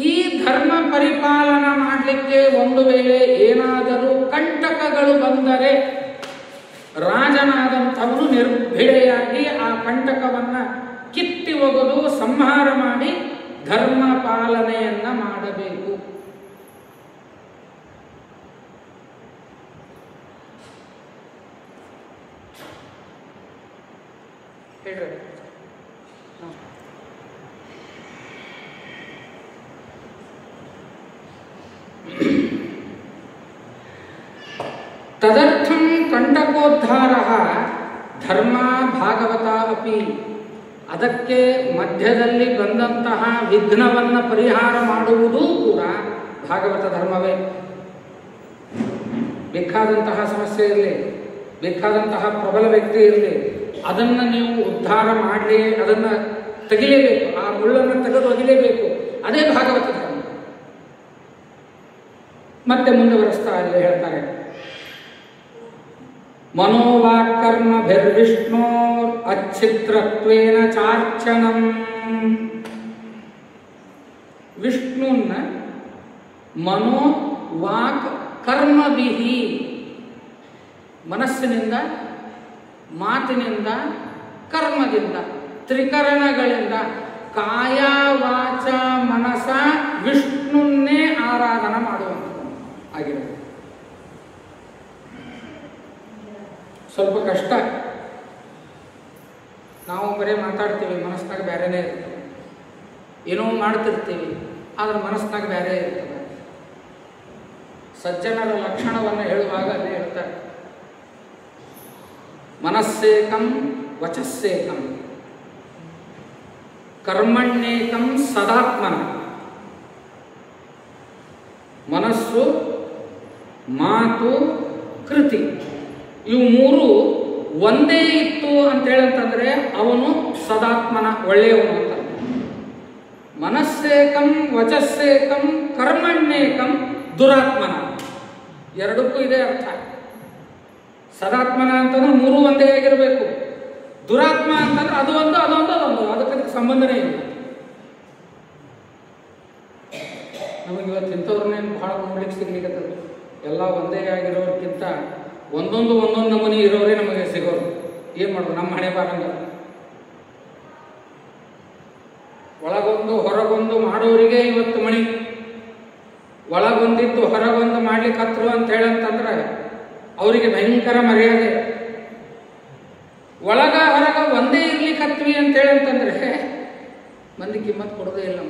ಈ ಧರ್ಮ ಪರಿಪಾಲನ ಮಾಡಲಿಕ್ಕೆ ಒಂದು ವೇಳೆ ಏನಾದರೂ ಕಂಟಕಗಳು ಬಂದರೆ ರಾಜನಾದಂಥವನು ನಿರ್ಭಿಡೆಯಾಗಿ ಆ ಕಂಟಕವನ್ನ ಕಿತ್ತಿ ಒಗೆದು ಸಂಹಾರ ಮಾಡಿ ಧರ್ಮ ಪಾಲನೆಯನ್ನ ಮಾಡಬೇಕು. ಹೇಳ್ರಿ. ತದರ್ಥಂ ಕಂಟಕೋದ್ಧಾರ ಧರ್ಮ ಭಾಗವತ ಅಪಿ. ಅದಕ್ಕೆ ಮಧ್ಯದಲ್ಲಿ ಬಂದಂತಹ ವಿಘ್ನವನ್ನು ಪರಿಹಾರ ಮಾಡುವುದೂ ಕೂಡ ಭಾಗವತ ಧರ್ಮವೇ. ಬೇಕಾದಂತಹ ಸಮಸ್ಯೆ ಇರಲಿ, ಬೇಕಾದಂತಹ ಪ್ರಬಲ ವ್ಯಕ್ತಿ ಇರಲಿ, ಅದನ್ನು ನೀವು ಉದ್ಧಾರ ಮಾಡಲಿ, ಅದನ್ನು ತೆಗಿಲೇಬೇಕು, ಆ ಮುಳ್ಳನ್ನು ತೆಗೆದು ಒಗಿಲೇಬೇಕು. ಅದೇ ಭಾಗವತ ಧರ್ಮ. ಮತ್ತೆ ಮುಂದುವರಿಸ್ತಾ ಅಲ್ಲಿ ಹೇಳ್ತಾರೆ, ಮನೋವಾಕ್ಕರ್ಮಭಿರ್ವಿಷ್ಣೋ ಅಚ್ಛಿದ್ರತ್ವೇನ ಚಾರ್ಚನಂ. ವಿಷ್ಣುನ ಮನೋ ವಾಕ್ ಕರ್ಮಭಿಹಿ, ಮನಸ್ಸಿನಿಂದ, ಮಾತಿನಿಂದ, ಕರ್ಮದಿಂದ, ತ್ರಿಕರಣಗಳಿಂದ, ಕಾಯ ವಾಚ ಮನಸ ವಿಷ್ಣುನ್ನೇ ಆರಾಧನೆ ಮಾಡುವಂಥದ್ದು ಆಗಿರುತ್ತೆ. ಸ್ವಲ್ಪ ಕಷ್ಟ. ನಾವು ಬರೀ ಮಾತಾಡ್ತೀವಿ, ಮನಸ್ಸಿನಾಗ ಬೇರೆನೇ ಇರ್ತದೆ. ಏನೋ ಮಾಡ್ತಿರ್ತೀವಿ, ಆದ್ರೆ ಮನಸ್ಸಿನಾಗ ಬೇರೆ ಇರ್ತದೆ. ಸಜ್ಜನರ ಲಕ್ಷಣವನ್ನು ಹೇಳುವಾಗ ಅದೇ ಹೇಳ್ತಾರೆ, ಮನಸ್ಸೇಕಂ ವಚಸ್ಸೇಕಂ ಕರ್ಮಣ್ಯೇಕಂ ಸದಾತ್ಮನ. ಮನಸ್ಸು, ಮಾತು, ಕೃತಿ ಇವು ಮೂರು ಒಂದೇ ಇತ್ತು ಅಂತೇಳಂತಂದ್ರೆ ಅವನು ಸದಾತ್ಮನ, ಒಳ್ಳೆಯವನು ಅಂತ. ಮನಸ್ಸೇಕಂ ವಚಸ್ಸೇಕಂ ಕರ್ಮಣ್ಯೇಕಂ ದುರಾತ್ಮನ. ಎರಡಕ್ಕೂ ಇದೇ ಅರ್ಥ. ಸದಾತ್ಮನ ಅಂತಂದ್ರೆ ಮೂರು ಒಂದೇ ಆಗಿರಬೇಕು. ದುರಾತ್ಮ ಅಂತಂದ್ರೆ ಅದು ಒಂದು ಅದೊಂದು ಅದೊಂದು, ಅದಕ್ಕೆ ಸಂಬಂಧನೇ ಇಲ್ಲ. ನಮಗೆ ಇವತ್ತು ಇಂಥವ್ರನ್ನೇನು ಬಹಳ ನೋಡ್ಲಿಕ್ಕೆ ಸಿಗ್ಲಿಕ್ಕತ್ತದ. ಎಲ್ಲ ಒಂದೇ ಆಗಿರೋರ್ಗಿಂತ ಒಂದೊಂದು ನಮೂನಿ ಇರೋರೇ ನಮಗೆ ಸಿಗೋರು. ಏನು ಮಾಡೋದು, ನಮ್ಮ ಹಣೆ ಬಾರಂಗ. ಒಳಗೊಂದು ಹೊರಗೊಂದು ಮಾಡೋರಿಗೆ ಇವತ್ತು ಮಣಿ. ಒಳಗೊಂದಿದ್ದು ಹೊರಗೊಂದು ಮಾಡ್ಲಿಕ್ಕೆ ಹತ್ರು ಅಂತ ಹೇಳಂತಂದ್ರೆ ಅವರಿಗೆ ಭಯಂಕರ ಮರ್ಯಾದೆ. ಒಳಗ ಹೊರಗ ಒಂದೇ ಇರ್ಲಿಕ್ಕೆ ಹತ್ವಿ ಅಂತ ಹೇಳಂತಂದ್ರೆ ಮಂದಿ ಕಿಮ್ಮತ್ ಕೊಡೋದೇ ಇಲ್ಲ.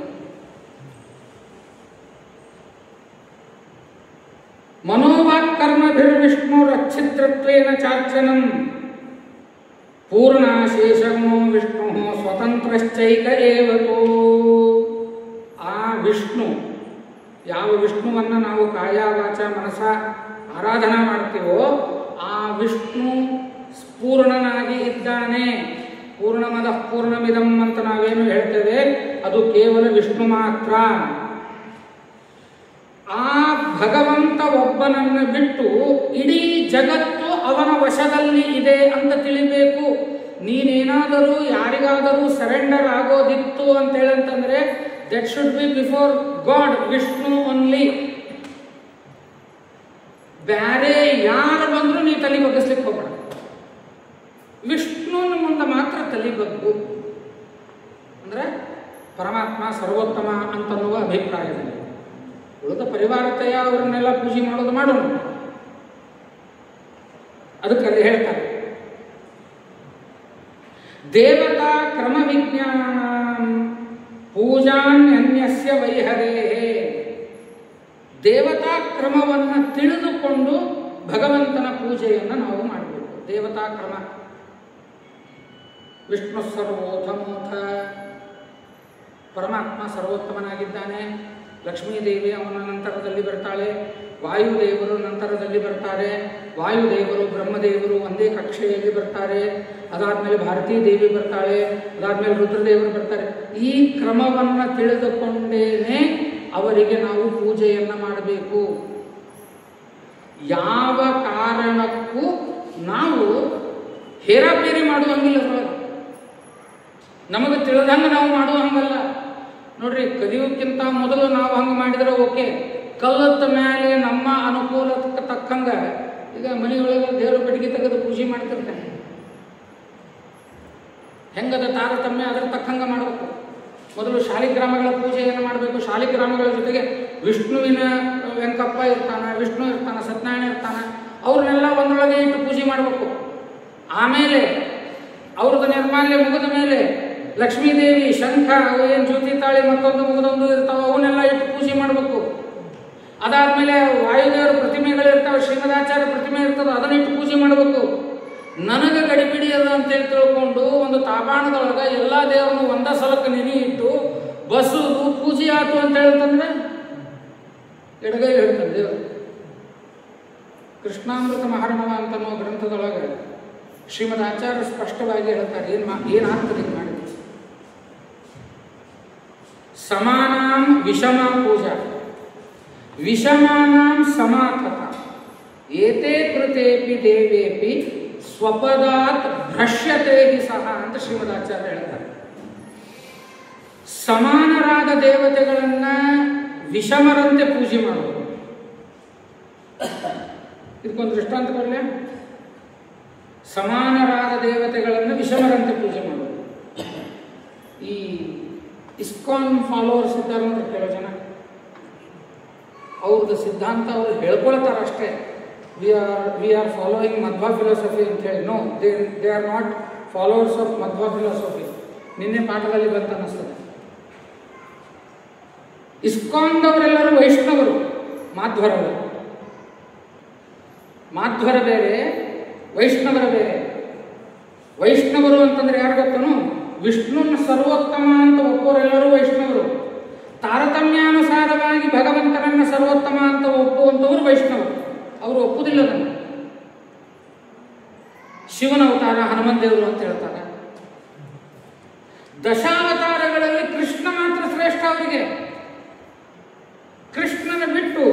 ಮನೋವಾಕ್ಕರ್ಮಭಿರ್ವಿಷ್ಣುರಚ್ಛಿದ್ರತ್ವೇನ ಚಾರ್ಚನಂ ಪೂರ್ಣಶೇಷಮೋ ವಿಷ್ಣು ಸ್ವತಂತ್ರಶ್ಚೈಕ ಏವತೋ. ಆ ವಿಷ್ಣು, ಯಾವ ವಿಷ್ಣುವನ್ನು ನಾವು ಕಾಯ ವಾಚ ಮನಸ ಆರಾಧನಾ ಮಾಡ್ತೀವೋ ಆ ವಿಷ್ಣು ಪೂರ್ಣನಾಗಿ ಇದ್ದಾನೆ. ಪೂರ್ಣಮದ ಪೂರ್ಣಮಿದಂ ಅಂತ ನಾವೇನು ಹೇಳ್ತೇವೆ ಅದು ಕೇವಲ ವಿಷ್ಣು ಮಾತ್ರ. ಆ ಭಗವಂತ ಒಬ್ಬನನ್ನು ಬಿಟ್ಟು ಇಡೀ ಜಗತ್ತು ಅವನ ವಶದಲ್ಲಿ ಇದೆ ಅಂತ ತಿಳಿಬೇಕು. ನೀನೇನಾದರೂ ಯಾರಿಗಾದರೂ ಸರೆಂಡರ್ ಆಗೋದಿತ್ತು ಅಂತ ಹೇಳಂತಂದ್ರೆ that should be before god, Vishnu only. ಬ್ಯಾರೆ ಯಾರು ಬಂದರೂ ನೀ ತಲೆ ಬಗ್ಗಿಸ್ಲಿಕ್ಕೆ ಹೋಗ್ಬೇಡ, ವಿಷ್ಣುನ ಮುಂದೆ ಮಾತ್ರ ತಲೆ ಬಗ್ಗು. ಅಂದ್ರೆ ಪರಮಾತ್ಮ ಸರ್ವೋತ್ತಮ ಅಂತನ್ನುವ ಅಭಿಪ್ರಾಯದಲ್ಲಿ. ಉಳಿದ ಪರಿವಾರತೆಯ ಅವರನ್ನೆಲ್ಲ ಪೂಜೆ ಮಾಡೋದು ಮಾಡೋಣ. ಅದಕ್ಕೆ ಅಲ್ಲಿ ಹೇಳ್ತಾರೆ, ದೇವತಾ ಕ್ರಮ ವಿಜ್ಞಾನ ಪೂಜಾನ್ಯನ್ಯಸ್ಯ ವೈಹರೇ. ದೇವತಾ ಕ್ರಮವನ್ನು ತಿಳಿದುಕೊಂಡು ಭಗವಂತನ ಪೂಜೆಯನ್ನು ನಾವು ಮಾಡಬೇಕು. ದೇವತಾ ಕ್ರಮ. ವಿಷ್ಣು ಸರ್ವೋತ್ತಮೋಥ, ಪರಮಾತ್ಮ ಸರ್ವೋತ್ತಮನಾಗಿದ್ದಾನೆ. ಲಕ್ಷ್ಮೀದೇವಿ ಅವನ ನಂತರದಲ್ಲಿ ಬರ್ತಾಳೆ. ವಾಯುದೇವರು ನಂತರದಲ್ಲಿ ಬರ್ತಾರೆ. ವಾಯುದೇವರು ಬ್ರಹ್ಮದೇವರು ಒಂದೇ ಕಕ್ಷೆಯಲ್ಲಿ ಬರ್ತಾರೆ. ಅದಾದ್ಮೇಲೆ ಭಾರತೀ ದೇವಿ ಬರ್ತಾಳೆ. ಅದಾದ್ಮೇಲೆ ರುದ್ರದೇವರು ಬರ್ತಾರೆ. ಈ ಕ್ರಮವನ್ನು ತಿಳಿದುಕೊಂಡೇನೆ ಅವರಿಗೆ ನಾವು ಪೂಜೆಯನ್ನು ಮಾಡಬೇಕು. ಯಾವ ಕಾರಣಕ್ಕೂ ನಾವು ಹೇರಾಪೇರಿ ಮಾಡುವಂಗಿಲ್ಲ. ನಮಗೆ ತಿಳಿದಂಗೆ ನಾವು ಮಾಡುವ ಹಂಗಲ್ಲ ನೋಡ್ರಿ. ಕಲಿಯೋಕ್ಕಿಂತ ಮೊದಲು ನಾವು ಹಂಗೆ ಮಾಡಿದ್ರೆ ಓಕೆ. ಕಲ್ಲತ್ತ ಮೇಲೆ ನಮ್ಮ ಅನುಕೂಲಕ್ಕೆ ತಕ್ಕಂಗ ಈಗ ಮನೆಯೊಳಗೆ ದೇವರ ಬೆಡಿಗೆ ತೆಗೆದು ಪೂಜೆ ಮಾಡ್ತಿರ್ತಾನೆ. ಹೆಂಗದ ತಾರತಮ್ಯ ಅದರ ತಕ್ಕಂಗ ಮಾಡಬೇಕು. ಮೊದಲು ಶಾಲಿಗ್ರಾಮಗಳ ಪೂಜೆಯನ್ನು ಮಾಡಬೇಕು. ಶಾಲಿಗ್ರಾಮಗಳ ಜೊತೆಗೆ ವಿಷ್ಣುವಿನ ವೆಂಕಪ್ಪ ಇರ್ತಾನೆ, ವಿಷ್ಣು ಇರ್ತಾನೆ, ಸತ್ಯನಾರಾಯಣ ಇರ್ತಾನೆ. ಅವ್ರನ್ನೆಲ್ಲ ಒಂದರೊಳಗೆ ಇಟ್ಟು ಪೂಜೆ ಮಾಡಬೇಕು. ಆಮೇಲೆ ಅವ್ರದ್ದು ನಿರ್ಮಾಲ್ಯ ಮುಗಿದ ಮೇಲೆ ಲಕ್ಷ್ಮೀದೇವಿ, ಶಂಖ, ಏನು ಜ್ಯೋತಿ ತಾಳಿ ಮತ್ತೊಂದು ಮುಗಿದೊಂದು ಇರ್ತಾವೆ, ಅವನ್ನೆಲ್ಲ ಇಟ್ಟು ಪೂಜೆ ಮಾಡಬೇಕು. ಅದಾದ್ಮೇಲೆ ವಾಯುದೇವರ ಪ್ರತಿಮೆಗಳಿರ್ತಾವೆ, ಶ್ರೀಮದಾಚಾರ್ಯ ಪ್ರತಿಮೆ ಇರ್ತದೆ, ಅದನ್ನಿಟ್ಟು ಪೂಜೆ ಮಾಡಬೇಕು. ನನಗೆ ಗಡಿಬಿಡಿ ಅದ ಅಂತೇಳಿ ತಿಳ್ಕೊಂಡು ಒಂದು ತಾಪಾಣದೊಳಗೆ ಎಲ್ಲ ದೇವರನ್ನು ಒಂದ ಸಲಕ್ಕೆ ನೆನೆ ಇಟ್ಟು ಬಸುದು ಪೂಜೆ ಆಯ್ತು ಅಂತ ಹೇಳ್ತಂದ್ರೆ ಎಡಗೈ ಹೇಳ್ತಾನೆ ದೇವರು. ಕೃಷ್ಣಾಮೃತ ಮಹಾರ್ಣವ ಅಂತನೋ ಗ್ರಂಥದೊಳಗೆ ಶ್ರೀಮದ್ ಆಚಾರ್ಯ ಸ್ಪಷ್ಟವಾಗಿ ಹೇಳ್ತಾರೆ ಏನಾಗ್ತದೆ ಇದು ಮಾಡಿದ್ರೆ. ಸಮಾನಾಂ ವಿಷಮ ಪೂಜಾ ವಿಷಮಾನಾಂ ಸಮಾತತ ಏತೇ ಕೃತೇಪಿ ದೇವೇಪಿ ಸ್ವಪದಾತ್ ಭ್ರಶ್ಯತೆ ಸಹ ಅಂತ ಶ್ರೀಮದಾಚಾರ್ಯ ಹೇಳ್ತಾರೆ. ಸಮಾನರಾದ ದೇವತೆಗಳನ್ನ ವಿಷಮರಂತೆ ಪೂಜೆ ಮಾಡುವುದು, ಇದಕ್ಕೊಂದು ದೃಷ್ಟಾಂತ ಕೊಡಲೇ? ಸಮಾನರಾದ ದೇವತೆಗಳನ್ನು ವಿಷಮರಂತೆ ಪೂಜೆ ಮಾಡೋದು. ಈ ಇಸ್ಕಾನ್ ಫಾಲೋವರ್ಸ್ ಇದ್ದಾರೆ ಅಂದ್ರೆ ಕೆಲವು ಜನ, ಅವ್ರದ್ದು ಸಿದ್ಧಾಂತ ಅವರು ಹೇಳ್ಕೊಳ್ತಾರೆ ಅಷ್ಟೇ, we are following Madhva philosophy ಅಂತ ಹೇಳಿ. No, they are not followers of Madhva philosophy. ನಿನ್ನೆ ಪಾಠದಲ್ಲಿ ಬಂತ ಅನ್ನಿಸ್ತದೆ. ಇಸ್ಕಾನ್ದವರೆಲ್ಲರೂ ವೈಷ್ಣವರು, ಮಾಧ್ವರವರು. ಮಾಧ್ವರ ಬೇರೆ, ವೈಷ್ಣವರ ಬೇರೆ. ವೈಷ್ಣವರು ಅಂತಂದ್ರೆ ಯಾರು ಗೊತ್ತನು? ವಿಷ್ಣುನ ಸರ್ವೋತ್ತಮ ಅಂತ ಒಪ್ಪೋರೆಲ್ಲರೂ ವೈಷ್ಣವರು. ತಾರತಮ್ಯಾನುಸಾರವಾಗಿ ಭಗವಂತನನ್ನ ಸರ್ವೋತ್ತಮ ಅಂತ ಒಪ್ಪುವಂಥವರು ವೈಷ್ಣವರು. ಅವರು ಒಪ್ಪುವುದಿಲ್ಲ ಅದನ್ನು. ಶಿವನ ಅವತಾರ ಹನುಮಂತ ದೇವರು ಅಂತ ಹೇಳ್ತಾರೆ. ದಶಾವತಾರಗಳಲ್ಲಿ ಕೃಷ್ಣ ಮಾತ್ರ ಶ್ರೇಷ್ಠ ಅವರಿಗೆ. ಕೃಷ್ಣನ ಬಿಟ್ಟು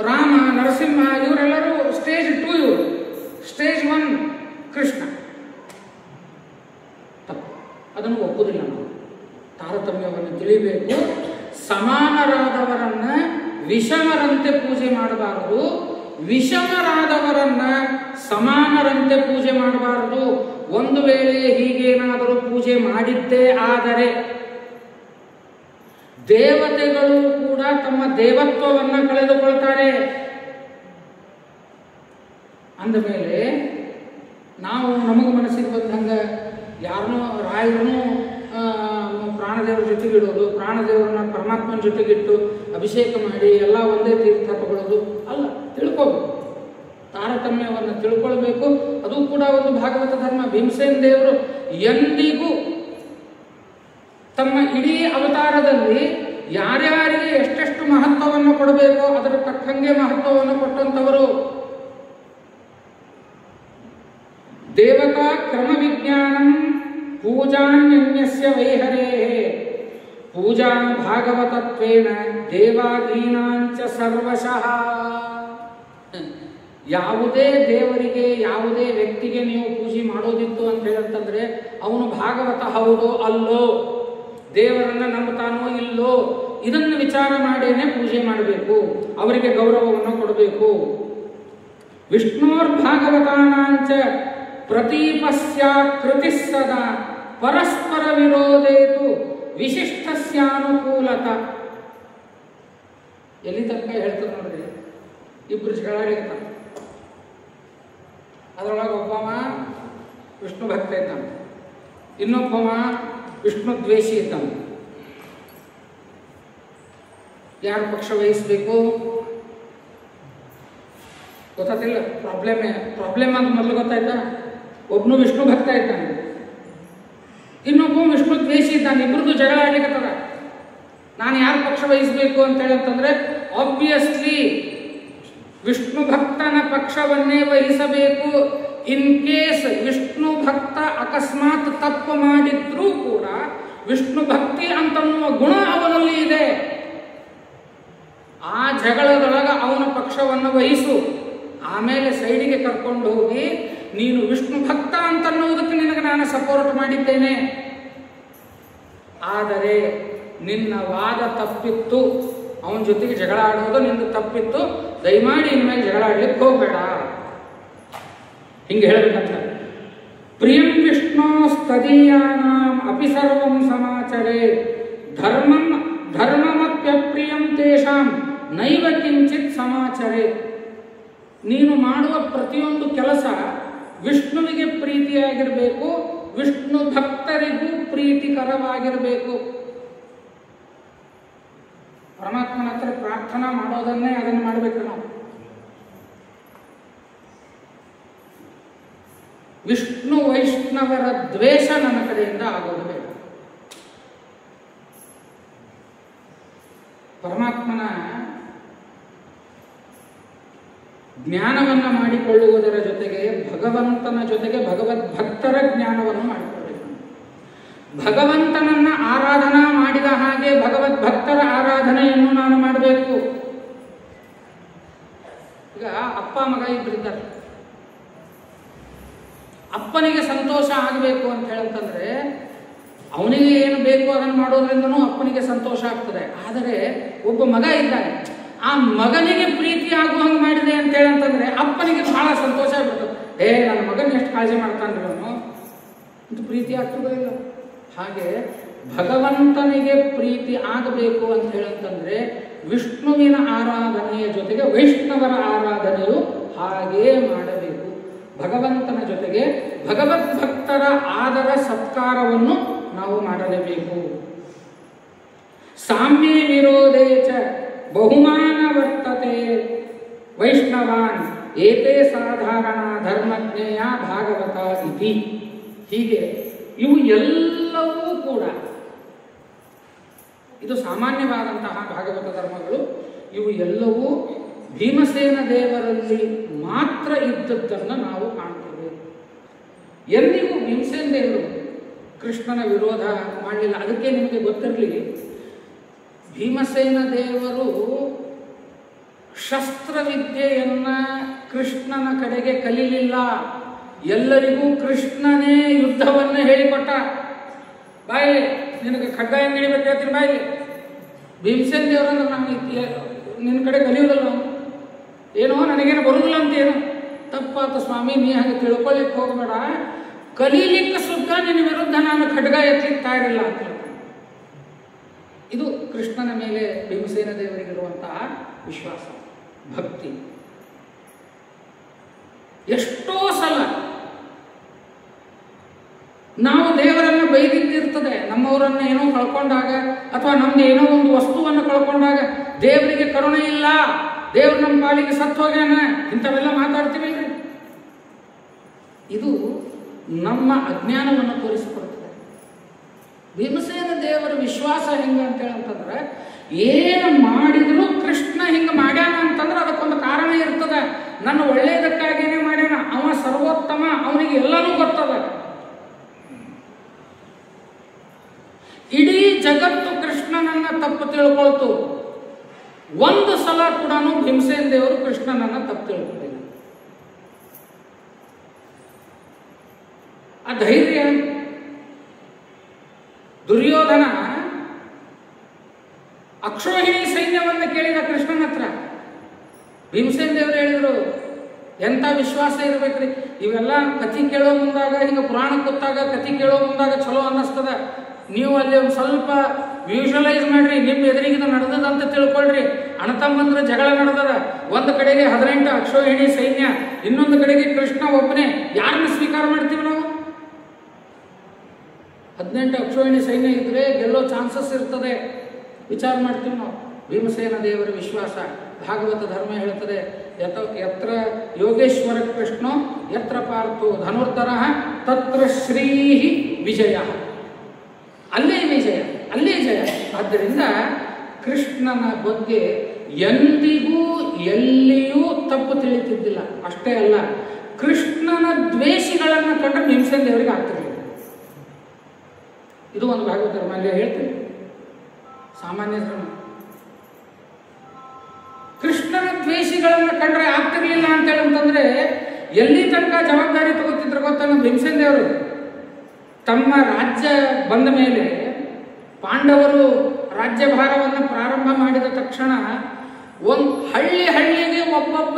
ರಾಮ, ನರಸಿಂಹ ಇವರೆಲ್ಲರೂ ಸ್ಟೇಜ್ 2, ಇವರು ಸ್ಟೇಜ್ 1 ಕೃಷ್ಣ. ತಪ್ಪು, ಅದನ್ನು ಒಪ್ಪುವುದಿಲ್ಲ ನಾವು. ತಾರತಮ್ಯವನ್ನು ತಿಳಿಬೇಕು. ಸಮಾನರಾದವರನ್ನ ವಿಷಮರಂತೆ ಪೂಜೆ ಮಾಡಬಾರದು, ವಿಷಮರಾದವರನ್ನ ಸಮಾನರಂತೆ ಪೂಜೆ ಮಾಡಬಾರದು. ಒಂದು ವೇಳೆ ಹೀಗೇನಾದರೂ ಪೂಜೆ ಮಾಡಿದ್ದೇ ಆದರೆ ದೇವತೆಗಳು ಕೂಡ ತಮ್ಮ ದೇವತ್ವವನ್ನು ಕಳೆದುಕೊಳ್ತಾರೆ. ಅಂದಮೇಲೆ ನಾವು ನಮಗೆ ಮನಸ್ಸಿಗೆ ಬಂದಂಗೆ ಯಾರನ್ನೋ ರಾಯರನ್ನು ಪ್ರಾಣದೇವರ ಜೊತೆಗಿಡೋದು, ಪ್ರಾಣದೇವರನ್ನ ಪರಮಾತ್ಮನ ಜೊತೆಗಿಟ್ಟು ಅಭಿಷೇಕ ಮಾಡಿ ಎಲ್ಲ ಒಂದೇ ತೀರ್ಥ ತಗೊಳ್ಳೋದು ಅಲ್ಲ. ತಿಳ್ಕೋಬೇಕು, ತಾರತಮ್ಯವನ್ನು ತಿಳ್ಕೊಳ್ಬೇಕು. ಅದು ಕೂಡ ಒಂದು ಭಾಗವತ ಧರ್ಮ. ಭೀಮಸೇನ ದೇವರು ಎಂದಿಗೂ ತಮ್ಮ ಇಡೀ ಅವತಾರದಲ್ಲಿ ಯಾರ್ಯಾರಿಗೆ ಎಷ್ಟೆಷ್ಟು ಮಹತ್ವವನ್ನು ಕೊಡಬೇಕೋ ಅದರ ತಕ್ಕಂಗೆ ಮಹತ್ವವನ್ನು ಕೊಟ್ಟಂಥವರು. ದೇವತಾ ಕ್ರಮ ವಿಜ್ಞಾನಂ ಪೂಜಾನ್ಯನ್ಯಸ್ಯ ವೈಹರೇ ಪೂಜಾ ಭಾಗವತತ್ವೇನ ದೇವಾದೀನಾಂಚ ಸರ್ವಶಃ. ಯಾವುದೇ ದೇವರಿಗೆ, ಯಾವುದೇ ವ್ಯಕ್ತಿಗೆ ನೀವು ಪೂಜೆ ಮಾಡೋದಿತ್ತು ಅಂತ ಹೇಳಂತಂದ್ರೆ ಅವನು ಭಾಗವತ ಹೌದೋ ಅಲ್ಲೋ, ದೇವರನ್ನ ನಂಬುತ್ತಾನೋ ಇಲ್ಲೋ, ಇದನ್ನು ವಿಚಾರ ಮಾಡೇನೆ ಪೂಜೆ ಮಾಡಬೇಕು, ಅವರಿಗೆ ಗೌರವವನ್ನು ಕೊಡಬೇಕು. ವಿಷ್ಣೋರ್ ಭಾಗವತಾನಾಂಚ ಪ್ರತೀಪಸ್ಯ ಕೃತಿ ಸದಾ ಪರಸ್ಪರ ವಿರೋಧೇತು ವಿಶಿಷ್ಟಸ್ಯಾನುಕೂಲತ. ಎಲ್ಲಿ ತನಕ ಹೇಳ್ತದೆ ನೋಡ್ರಿ, ಇಬ್ರು ಜಗಳಾಡಿರ್ತಾರೆ. ಅದರೊಳಗೆ ಒಬ್ಬವ ವಿಷ್ಣು ಭಕ್ತ ಇದ್ದಾನೆ, ಇನ್ನೊಬ್ಬವ ವಿಷ್ಣು ದ್ವೇಷಿ ಇದ್ದಾನೆ. ಯಾರು ಪಕ್ಷ ವಹಿಸಬೇಕು ಗೊತ್ತಾತಿಲ್ಲ. ಪ್ರಾಬ್ಲಮ್ ಅಂತ ಮೊದಲು ಗೊತ್ತಾಯ್ತಾ? ಒಬ್ಬನು ವಿಷ್ಣು ಭಕ್ತ ಇದ್ದಾನೆ, ಇನ್ನೊಬ್ಬ ವಿಷ್ಣು ದ್ವೇಷಿ ಇದ್ದಾನೆ. ಇಬ್ಬರದು ಜಗಳ ಆಡ್ಲಿಕ್ಕತ್ತದ. ನಾನು ಯಾರು ಪಕ್ಷ ವಹಿಸಬೇಕು ಅಂತ ಹೇಳಂತಂದ್ರೆ ಆಬ್ವಿಯಸ್ಲಿ ವಿಷ್ಣು ಭಕ್ತನ ಪಕ್ಷವನ್ನೇ ವಹಿಸಬೇಕು. ಇನ್ ಕೇಸ್ ವಿಷ್ಣು ಭಕ್ತ ಅಕಸ್ಮಾತ್ ತಪ್ಪು ಮಾಡಿದ್ರೂ ಕೂಡ ವಿಷ್ಣು ಭಕ್ತಿ ಅಂತನ್ನುವ ಗುಣ ಅವನಲ್ಲಿ ಇದೆ. ಆ ಜಗಳದೊಳಗ ಅವನ ಪಕ್ಷವನ್ನು ವಹಿಸು. ಆಮೇಲೆ ಸೈಡಿಗೆ ಕರ್ಕೊಂಡು ಹೋಗಿ ನೀನು ವಿಷ್ಣು ಭಕ್ತ ಅಂತನ್ನುವುದಕ್ಕೆ ನಿನಗೆ ನಾನು ಸಪೋರ್ಟ್ ಮಾಡಿದ್ದೇನೆ, ಆದರೆ ನಿನ್ನ ವಾದ ತಪ್ಪಿತ್ತು, ಅವನ ಜೊತೆಗೆ ಜಗಳ ಆಡೋದು ನಿಂದು ತಪ್ಪಿತ್ತು, ದಯಮಾಡಿ ಇನ್ಮೇಲೆ ಜಗಳ ಆಡ್ಲಿಕ್ಕೆ ಹೋಗಬೇಡ, ಹಿಂಗೆ ಹೇಳ್ಬೇಕಂತ. ಪ್ರಿಯಂ ವಿಷ್ಣು ಸ್ತದೀಯಾನಾಂ ಅಪಿ ಸರ್ವಂ ಸಮಾಚರೇ ಧರ್ಮಮಪ್ಯಪ್ರಿಯಂ ತೇಷಾಂ ನೈವ ಕಿಂಚಿತ್ ಸಮಾಚರೇ. ನೀನು ಮಾಡುವ ಪ್ರತಿಯೊಂದು ಕೆಲಸ ವಿಷ್ಣುವಿಗೆ ಪ್ರೀತಿಯಾಗಿರಬೇಕು, ವಿಷ್ಣು ಭಕ್ತರಿಗೂ ಪ್ರೀತಿಕರವಾಗಿರಬೇಕು. ಪರಮಾತ್ಮನ ಹತ್ರ ಪ್ರಾರ್ಥನಾ ಮಾಡೋದನ್ನೇ ಅದನ್ನು ಮಾಡಬೇಕು ನಾವು. ವಿಷ್ಣು ವೈಷ್ಣವರ ದ್ವೇಷ ನನ್ನ ಕಡೆಯಿಂದ ಆಗೋದು ಬೇಡ. ಪರಮಾತ್ಮನ ಜ್ಞಾನವನ್ನು ಮಾಡಿಕೊಳ್ಳುವುದರ ಜೊತೆಗೆ ಭಗವಂತನ ಜೊತೆಗೆ ಭಗವದ್ ಭಕ್ತರ ಜ್ಞಾನವನ್ನು ಮಾಡಿಕೊಳ್ಳಬೇಕು. ಭಗವಂತನನ್ನ ಆರಾಧನಾ ಮಾಡಿದ ಹಾಗೆ ಭಗವದ್ ಭಕ್ತರ ಆರಾಧನೆಯನ್ನು ನಾನು ಮಾಡಬೇಕು. ಈಗ ಅಪ್ಪ ಮಗ ಇಬ್ಬರಿದ್ದಾರೆ. ಅಪ್ಪನಿಗೆ ಸಂತೋಷ ಆಗಬೇಕು ಅಂತ ಹೇಳಂತಂದ್ರೆ ಅವನಿಗೆ ಏನು ಬೇಕು ಅದನ್ನು ಮಾಡೋದ್ರಿಂದನೂ ಅಪ್ಪನಿಗೆ ಸಂತೋಷ ಆಗ್ತದೆ. ಆದರೆ ಒಬ್ಬ ಮಗ ಇದ್ದಾನೆ, ಆ ಮಗನಿಗೆ ಪ್ರೀತಿ ಆಗುವಂಗೆ ಮಾಡಿದೆ ಅಂತೇಳಿ ಅಂತಂದ್ರೆ ಅಪ್ಪನಿಗೆ ಬಹಳ ಸಂತೋಷ ಆಗ್ಬಿಡ್ತದೆ. ನನ್ನ ಮಗನ ಎಷ್ಟು ಕಾಳಜಿ ಮಾಡ್ತಾನ್ರಿ ಅವನು ಅಂತ ಪ್ರೀತಿ ಆಗ್ತದೆ ಇಲ್ಲ. ಹಾಗೆ ಭಗವಂತನಿಗೆ ಪ್ರೀತಿ ಆಗಬೇಕು ಅಂತ ಹೇಳಂತಂದ್ರೆ ವಿಷ್ಣುವಿನ ಆರಾಧನೆಯ ಜೊತೆಗೆ ವೈಷ್ಣವರ ಆರಾಧನೆಯು ಹಾಗೇ ಮಾಡಬೇಕು. ಭಗವಂತನ ಜೊತೆಗೆ ಭಗವದ್ಭಕ್ತರ ಆದರ ಸತ್ಕಾರವನ್ನು ನಾವು ಮಾಡಲೇಬೇಕು. ಸಾಮ್ಯೇ ವಿರೋಧೇ ಚ ಬಹುಮಾನ ವರ್ತತೆ ವೈಷ್ಣವಾನ್ ಏತೇ ಸಾಧಾರಣ ಧರ್ಮಜ್ಞೇಯ ಭಾಗವತ ಇತಿ. ಹೀಗೆ ಇವು ಎಲ್ಲವೂ ಕೂಡ ಇದು ಸಾಮಾನ್ಯವಾದಂತಹ ಭಾಗವತ ಧರ್ಮಗಳು. ಇವು ಎಲ್ಲವೂ ಭೀಮಸೇನ ದೇವರಲ್ಲಿ ಮಾತ್ರ ಇದ್ದದ್ದನ್ನು ನಾವು ಕಾಣ್ತೇವೆ. ಎಂದಿಗೂ ಭೀಮಸೇನ ದೇವರು ಕೃಷ್ಣನ ವಿರೋಧ ಮಾಡಲಿಲ್ಲ. ಅದಕ್ಕೆ ನಿಮಗೆ ಗೊತ್ತಿರಲಿ, ಭೀಮಸೇನ ದೇವರು ಶಸ್ತ್ರವಿದ್ಯೆಯನ್ನ ಕೃಷ್ಣನ ಕಡೆಗೆ ಕಲಿಲಿಲ್ಲ. ಎಲ್ಲರಿಗೂ ಕೃಷ್ಣನೇ ಯುದ್ಧವನ್ನು ಹೇಳಿಕೊಟ್ಟ. ಬಾಯಿ ನಿನಗೆ ಖಡ್ಗ ಹೆಂಗೆ ಹಿಡಿಬೇಕು ಹೇಳ್ತೀನಿ ಬಾಯಿ. ಭೀಮಸೇನ ದೇವರಂದ್ರೆ ನಾನು ನಿನ್ನ ಕಡೆ ಕಲಿಯೋದಲ್ಲ, ಏನೋ ನನಗೇನು ಬರುವುದಿಲ್ಲ ಅಂತ ಏನು ತಪ್ಪಾತ ಸ್ವಾಮಿ, ನೀ ಹಾಗೆ ತಿಳ್ಕೊಳ್ಳಿಕ್ಕೆ ಹೋಗಬೇಡ, ಕಲೀಲಿಕ್ಕೆ ಸುದ್ದ ನಿನ್ನ ವಿರುದ್ಧ ನಾನು ಖಡ್ಗ ಎತ್ತಲಿಕ್ಕೆ ತಯಾರಿಲ್ಲ ಅಂತ ಹೇಳ್ತಾನೆ. ಇದು ಕೃಷ್ಣನ ಮೇಲೆ ಭೀಮಸೇನ ದೇವರಿಗಿರುವಂತಹ ವಿಶ್ವಾಸ, ಭಕ್ತಿ. ಎಷ್ಟೋ ಸಲ ನಾವು ದೇವರನ್ನು ಬೈದಿದ್ದಿರ್ತದೆ. ನಮ್ಮವರನ್ನು ಏನೋ ಕಳ್ಕೊಂಡಾಗ ಅಥವಾ ನಮ್ದು ಏನೋ ಒಂದು ವಸ್ತುವನ್ನು ಕಳ್ಕೊಂಡಾಗ ದೇವರಿಗೆ ಕರುಣೆ ಇಲ್ಲ, ದೇವ್ರು ನಮ್ಮ ಪಾಲಿಗೆ ಸತ್ತು ಹೋಗ್ಯಾನ, ಇಂಥವೆಲ್ಲ ಮಾತಾಡ್ತೀವಿ. ಇದು ನಮ್ಮ ಅಜ್ಞಾನವನ್ನು ತೋರಿಸಿಕೊಡ್ತದೆ. ಭೀಮಸೇನ ದೇವರ ವಿಶ್ವಾಸ ಹೆಂಗ ಅಂತೇಳಂತಂದ್ರೆ ಏನು ಮಾಡಿದ್ರು ಕೃಷ್ಣ ಹಿಂಗೆ ಮಾಡ್ಯಾನ ಅಂತಂದ್ರೆ ಅದಕ್ಕೊಂದು ಕಾರಣ ಇರ್ತದೆ. ನನ್ನ ಒಳ್ಳೆಯದಕ್ಕಾಗೇನೆ ಮಾಡ್ಯಾನ, ಅವ ಸರ್ವೋತ್ತಮ, ಅವನಿಗೆ ಎಲ್ಲನೂ ಗೊತ್ತದ. ಇಡೀ ಜಗತ್ತು ಕೃಷ್ಣನನ್ನ ತಪ್ಪು ತಿಳ್ಕೊಳ್ತು, ಒಂದು ಸಲ ಕೂಡ ಭೀಮಸೇನ ದೇವರು ಕೃಷ್ಣನನ್ನ ತಪ್ಪು ತಿಳ್ಕೊಂಡಿಲ್ಲ. ಆ ಧೈರ್ಯ. ದುರ್ಯೋಧನ ಅಕ್ಷೋಹಿಣಿ ಸೈನ್ಯವನ್ನು ಕೇಳಿದ ಕೃಷ್ಣನ ಹತ್ರ. ಭೀಮಸೇನ ದೇವರು ಹೇಳಿದ್ರು, ಎಂಥ ವಿಶ್ವಾಸ ಇರ್ಬೇಕ್ರಿ. ಇವೆಲ್ಲ ಕಥೆ ಕೇಳೋ ಮುಂದಾಗ, ಹಿಂಗೆ ಪುರಾಣ ಕೂತಾಗ ಕಥೆ ಕೇಳೋ ಮುಂದಾಗ ಚಲೋ ಅನ್ನಿಸ್ತದ. ನೀವು ಅಲ್ಲಿ ಒಂದು ಸ್ವಲ್ಪ ವಿಜುವಲೈಸ್ ಮಾಡ್ರಿ, ನಿಮ್ಮ ಎದುರಿಗಿದ ನಡೆದದಂತ ತಿಳ್ಕೊಳ್ರಿ. ಅಣ್ಣತಮ್ಮಂದ್ರ ಜಗಳ ನಡೆದದ. ಒಂದು ಕಡೆಗೆ 18 ಅಕ್ಷೋಹಿಣಿ ಸೈನ್ಯ, ಇನ್ನೊಂದು ಕಡೆಗೆ ಕೃಷ್ಣ ಒಬ್ಬನೇ. ಯಾರನ್ನ ಸ್ವೀಕಾರ ಮಾಡ್ತೀವಿ ನಾವು? 18 ಅಕ್ಷೋಹಿಣಿ ಸೈನ್ಯ ಇದ್ರೆ ಗೆಲ್ಲೋ ಚಾನ್ಸಸ್ ಇರ್ತದೆ. ವಿಚಾರ ಮಾಡ್ತೀವಿ ನಾವು. ಭೀಮಸೇನ ದೇವರ ವಿಶ್ವಾಸ. ಭಾಗವತ ಧರ್ಮ ಹೇಳ್ತದೆ, ಯತ್ರ ಯೋಗೇಶ್ವರ ಕೃಷ್ಣೋ ಯತ್ರ ಪಾರ್ಥೋ ಧನುರ್ಧರ ತತ್ರ ಶ್ರೀ ವಿಜಯ. ಅಲ್ಲೇ ವಿಜಯ, ಅಲ್ಲೇ ಜಯ. ಆದ್ದರಿಂದ ಕೃಷ್ಣನ ಬಗ್ಗೆ ಎಂದಿಗೂ ಎಲ್ಲಿಯೂ ತಪ್ಪು ತಿಳಿತಿದ್ದಿಲ್ಲ. ಅಷ್ಟೇ ಅಲ್ಲ, ಕೃಷ್ಣನ ದ್ವೇಷಿಗಳನ್ನು ಕಂಡ್ರೆ ಭೀಮಸೇನ ದೇವರಿಗೆ ಆಗ್ತಿರಲಿಲ್ಲ. ಇದು ಒಂದು ಭಾಗವತ ಧರ್ಮ. ಅಲ್ಲೇ ಹೇಳ್ತೀನಿ, ಸಾಮಾನ್ಯ ಧರ್ಮ. ಕೃಷ್ಣನ ದ್ವೇಷಿಗಳನ್ನು ಕಂಡ್ರೆ ಆಗ್ತಿರ್ಲಿಲ್ಲ ಅಂತೇಳಂತಂದ್ರೆ ಎಲ್ಲಿ ತನಕ ಜವಾಬ್ದಾರಿ ತಗೋತಿದ್ರು ಗೊತ್ತಾ ನಮ್ಮ ಭೀಮಸೇನ ದೇವರು? ತಮ್ಮ ರಾಜ್ಯ ಬಂದ ಮೇಲೆ ಪಾಂಡವರು ರಾಜ್ಯಭಾರವನ್ನು ಪ್ರಾರಂಭ ಮಾಡಿದ ತಕ್ಷಣ ಒಂದು ಹಳ್ಳಿಗೆ ಒಬ್ಬೊಬ್ಬ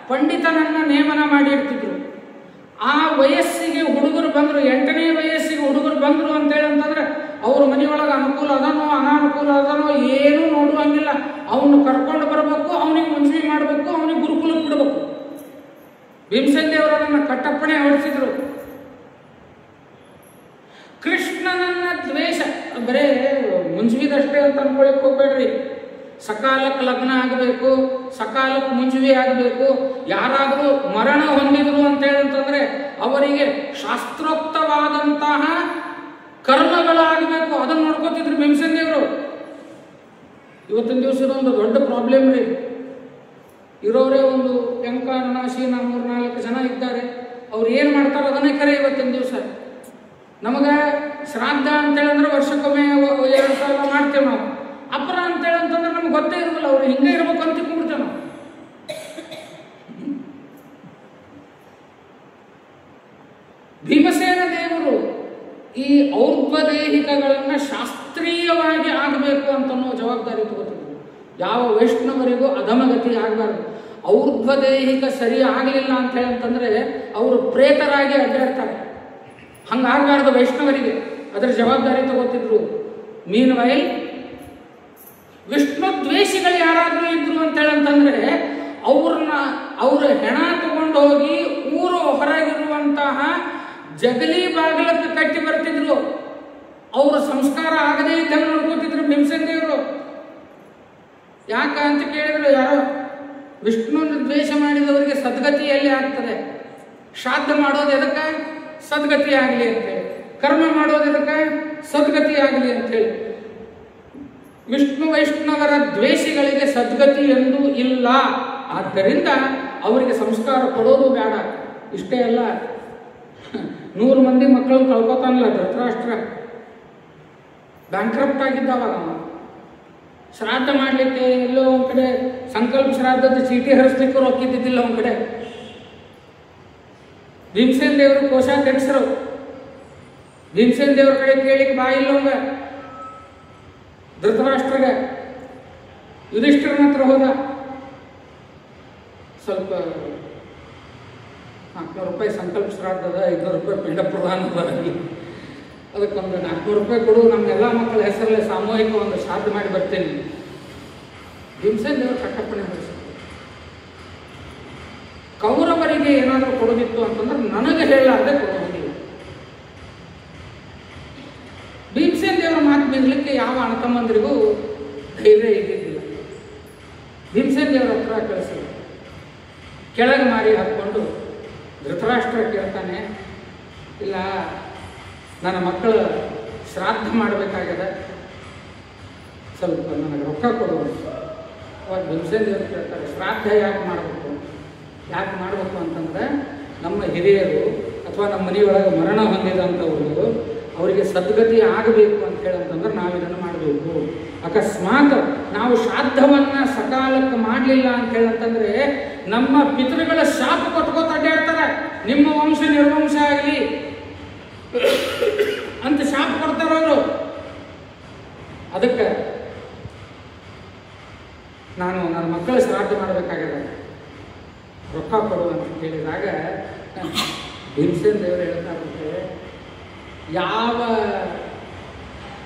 ಪಂಡಿತನನ್ನ ನೇಮನ ಮಾಡಿರ್ತಿದ್ರು. ಆ ವಯಸ್ಸಿಗೆ ಹುಡುಗರು ಬಂದರು, 8ನೇ ವಯಸ್ಸಿಗೆ ಹುಡುಗರು ಬಂದರು ಅಂತೇಳಂತಂದ್ರೆ ಅವ್ರ ಮನೆಯೊಳಗೆ ಅನುಕೂಲ ಅದನೋ ಅನಾನುಕೂಲ ಅದನೋ ಏನೂ ನೋಡುವಂಗಿಲ್ಲ. ಅವನು ಕರ್ಕೊಂಡು ಬರಬೇಕು, ಅವನಿಗೆ ಮುಂಚೂಣಿ ಮಾಡಬೇಕು, ಅವನಿಗೆ ಗುರುಕುಲಕ್ಕೆ ಬಿಡಬೇಕು. ಭೀಮಸೇನ ದೇವರನ್ನ ಕಟ್ಟಪ್ಪಣೆ ಹೊಡಿಸಿದ್ರು. ಕೃಷ್ಣನನ್ನ ದ್ವೇಷ ಬರೇ ಮುಂಜುವಿದಷ್ಟೇ ಅಂತ ಅನ್ಕೊಳಕ್ ಹೋಗ್ಬೇಡ್ರಿ. ಸಕಾಲಕ್ಕೆ ಲಗ್ನ ಆಗಬೇಕು, ಸಕಾಲಕ್ಕೆ ಮುಂಜುವಿ ಆಗಬೇಕು. ಯಾರಾದರೂ ಮರಣ ಹೊಂದಿದ್ರು ಅಂತ ಹೇಳಂತಂದ್ರೆ ಅವರಿಗೆ ಶಾಸ್ತ್ರೋಕ್ತವಾದಂತಹ ಕರ್ಮಗಳಾಗಬೇಕು. ಅದನ್ನು ನೋಡ್ಕೋತಿದ್ರು ಭೀಮಸೇನ ದೇವರು. ಇವತ್ತಿನ ದಿವಸದ ಒಂದು ದೊಡ್ಡ ಪ್ರಾಬ್ಲಮ್ ರೀ. ಇರೋರೇ ಒಂದು ವ್ಯಂಕಾರನಾಶಿ 3-4 ಜನ ಇದ್ದಾರೆ. ಅವ್ರು ಏನು ಮಾಡ್ತಾರೆ ಅದನ್ನೇ ಕರೆ. ಇವತ್ತಿನ ದಿವಸ ನಮಗೆ ಶ್ರಾದ್ದ ಅಂತೇಳಂದ್ರೆ ವರ್ಷಕ್ಕೊಮ್ಮೆ 2 ಸಲ ಮಾಡ್ತೇವೆ ನಾವು. ಅಪರ ಅಂತೇಳಂತಂದ್ರೆ ನಮ್ಗೆ ಗೊತ್ತೇ ಇರೋದಿಲ್ಲ. ಅವ್ರು ಹಿಂಗೆ ಇರ್ಬೇಕು ಅಂತ ತಿಳ್ಕೊಂಡ್ಬಿಡ್ತೇವೆ ನಾವು. ಭೀಮಸೇನ ದೇವರು ಈ ಔಪದೇಹಿಕಗಳನ್ನು ಶಾಸ್ತ್ರೀಯವಾಗಿ ಆಗಬೇಕು ಅಂತ ಜವಾಬ್ದಾರಿ ತಗೋತಿದ್ರು. ಯಾವ ವೈಷ್ಣವರಿಗೂ ಅಧಮಗತಿ ಆಗಬಾರ್ದು. ಔರ್ಧ್ವದೇಹಿಕ ಸರಿ ಆಗಲಿಲ್ಲ ಅಂತ ಹೇಳಂತಂದ್ರೆ ಅವರು ಪ್ರೇತರಾಗಿ ಅಡ್ಡಾಡ್ತಾರೆ. ಹಂಗಾಗಬಾರ್ದು ವೈಷ್ಣವರಿಗೆ, ಅದರ ಜವಾಬ್ದಾರಿ ತಗೋತಿದ್ರು. ಮೀನ್ ವೈಲ್ ವಿಷ್ಣು ದ್ವೇಷಿಗಳು ಯಾರಾದರೂ ಇದ್ರು ಅಂತ ಹೇಳಂತಂದ್ರೆ ಅವ್ರ ಹೆಣ ತಗೊಂಡು ಹೋಗಿ ಊರು ಹೊರಗಿರುವಂತಹ ಜಗಲಿ ಬಾಗಿಲಕ್ಕೆ ಕಟ್ಟಿ ಬರ್ತಿದ್ರು. ಅವರ ಸಂಸ್ಕಾರ ಆಗದೇ ಇದ್ದಂಗೆ ನೋಡ್ಕೋತಿದ್ರು ಭೀಮಸೇನ ದೇವರು. ಯಾಕ ಅಂತ ಕೇಳಿದ್ರು, ಯಾರೋ ವಿಷ್ಣುನ ದ್ವೇಷ ಮಾಡಿದವರಿಗೆ ಸದ್ಗತಿ ಎಲ್ಲಿ ಆಗ್ತದೆ? ಶ್ರಾದ್ದ ಮಾಡೋದು ಎದಕ್ಕೆ? ಸದ್ಗತಿ ಆಗಲಿ ಅಂತೇಳಿ. ಕರ್ಮ ಮಾಡೋದು ಎದಕ್ಕೆ? ಸದ್ಗತಿ ಆಗಲಿ ಅಂತೇಳಿ. ವಿಷ್ಣು ವೈಷ್ಣವರ ದ್ವೇಷಿಗಳಿಗೆ ಸದ್ಗತಿ ಎಂದೂ ಇಲ್ಲ. ಆದ್ದರಿಂದ ಅವರಿಗೆ ಸಂಸ್ಕಾರ ಕೊಡೋದು ಬೇಡ. ಇಷ್ಟೇ ಅಲ್ಲ, 100 ಮಂದಿ ಮಕ್ಕಳು ಕಳ್ಕೊತಾನಲ್ಲ ಧೃತರಾಷ್ಟ್ರ, ಬ್ಯಾಂಕ್ರಪ್ಟ್ ಆಗಿದ್ದಾವಾಗ ಶ್ರಾದ್ದ ಮಾಡಲಿಕ್ಕೆ ಎಲ್ಲೋ ಒಂದು ಕಡೆ ಸಂಕಲ್ಪ ಶ್ರಾದ್ದದ ಚೀಟಿ ಹರಿಸ್ಲಿಕ್ಕೆ ರೊಕ್ಕಿದ್ದಿದ್ದಿಲ್ಲ ಒಂದು ಕಡೆ. ಭೀಮಸೇನ ದೇವರು ಕೋಶಾಧ್ಯಕ್ಷರು, ಭೀಮಸೇನ ದೇವ್ರ ಕಡೆ ಕೇಳಿಕ್ಕೆ ಬಾಯಿಲ್ಲವಂಗ. ಧೃತರಾಷ್ಟ್ರಗೆ ಯುಧಿಷ್ಠಿರನ ಹತ್ರ ಹೋದ, ಸ್ವಲ್ಪ 400 ರೂಪಾಯಿ ಸಂಕಲ್ಪ ಶ್ರಾದ್ದದ, 500 ರೂಪಾಯಿ ಪಿಂಡ ಪ್ರದಾನದ, ಅದಕ್ಕೊಂದು 400 ರೂಪಾಯಿ ಕೊಡು, ನಮ್ಮೆಲ್ಲ ಮಕ್ಕಳ ಹೆಸರಲ್ಲೇ ಸಾಮೂಹಿಕ ಒಂದು ಶ್ರಾದ್ದ ಮಾಡಿ ಬರ್ತೇನೆ. ಭೀಮಸೇನ ದೇವರು ಕಟ್ಟಪ್ಪಣೆ ಹೊರಿಸಿದ್ರು. ಕೌರವರಿಗೆ ಏನಾದರೂ ಕೊಡೋದಿತ್ತು ಅಂತಂದ್ರೆ ನನಗೆ ಹೇಳಲಾರ್ದೆ ಕೊಡೋದಿಲ್ಲ. ಭೀಮಸೇನ ದೇವರ ಮಾತು ಮೀರಲಿಕ್ಕೆ ಯಾವ ಅಣ್ಣತಮ್ಮಂದಿರಿಗೂ ಧೈರ್ಯ ಇದ್ದಿದ್ದಿಲ್ಲ. ಭೀಮಸೇನ ದೇವರ ಹತ್ರ ಕಳಿಸಿದ್ರು. ಕೆಳಗೆ ಮಾರಿ ಹಾಕ್ಕೊಂಡು ಧೃತರಾಷ್ಟ್ರ ಕೇಳ್ತಾನೆ, ಇಲ್ಲ ನನ್ನ ಮಕ್ಕಳು ಶ್ರಾದ್ದ ಮಾಡಬೇಕಾಗ್ಯದ, ಸ್ವಲ್ಪ ನನಗೆ ರೊಕ್ಕ ಕೊಡುವುದು. ಅವಾಗ ಭೀಮಸೇನ ದೇವರು ಕೇಳ್ತಾರೆ, ಶ್ರಾದ್ದ ಯಾಕೆ ಮಾಡಬೇಕು? ಯಾಕೆ ಮಾಡಬೇಕು ಅಂತಂದ್ರೆ ನಮ್ಮ ಹಿರಿಯರು ಅಥವಾ ನಮ್ಮ ಮನೆಯೊಳಗೆ ಮರಣ ಹೊಂದಿದಂಥವರು ಅವರಿಗೆ ಸದ್ಗತಿ ಆಗಬೇಕು ಅಂತ ಹೇಳಂತಂದ್ರೆ ನಾವು ಇದನ್ನು ಮಾಡಬೇಕು. ಅಕಸ್ಮಾತ್ ನಾವು ಶ್ರಾದ್ದವನ್ನು ಸಕಾಲಕ್ಕೆ ಮಾಡಲಿಲ್ಲ ಅಂತ ಹೇಳಂತಂದ್ರೆ ನಮ್ಮ ಪಿತೃಗಳ ಶಾಪ ಕೊಟ್ಕೋತ ಅಡ್ಡಾಡ್ತಾರೆ. ನಿಮ್ಮ ವಂಶ ನಿರ್ವಂಶ ಆಗಲಿ ಅಂತ ಶಾಪ ಕೊಡ್ತಾರೆ ಅವರು. ಅದಕ್ಕೆ ನಾನು ನನ್ನ ಮಕ್ಕಳ ಶ್ರಾದ್ದ ಮಾಡಬೇಕಾಗಿದೆ, ರೊಕ್ಕ ಕೊಡು ಅಂತ ಕೇಳಿದಾಗ ಭೀಮಸೇನ ದೇವರು ಹೇಳ್ತಾರಂತೆ, ಯಾವ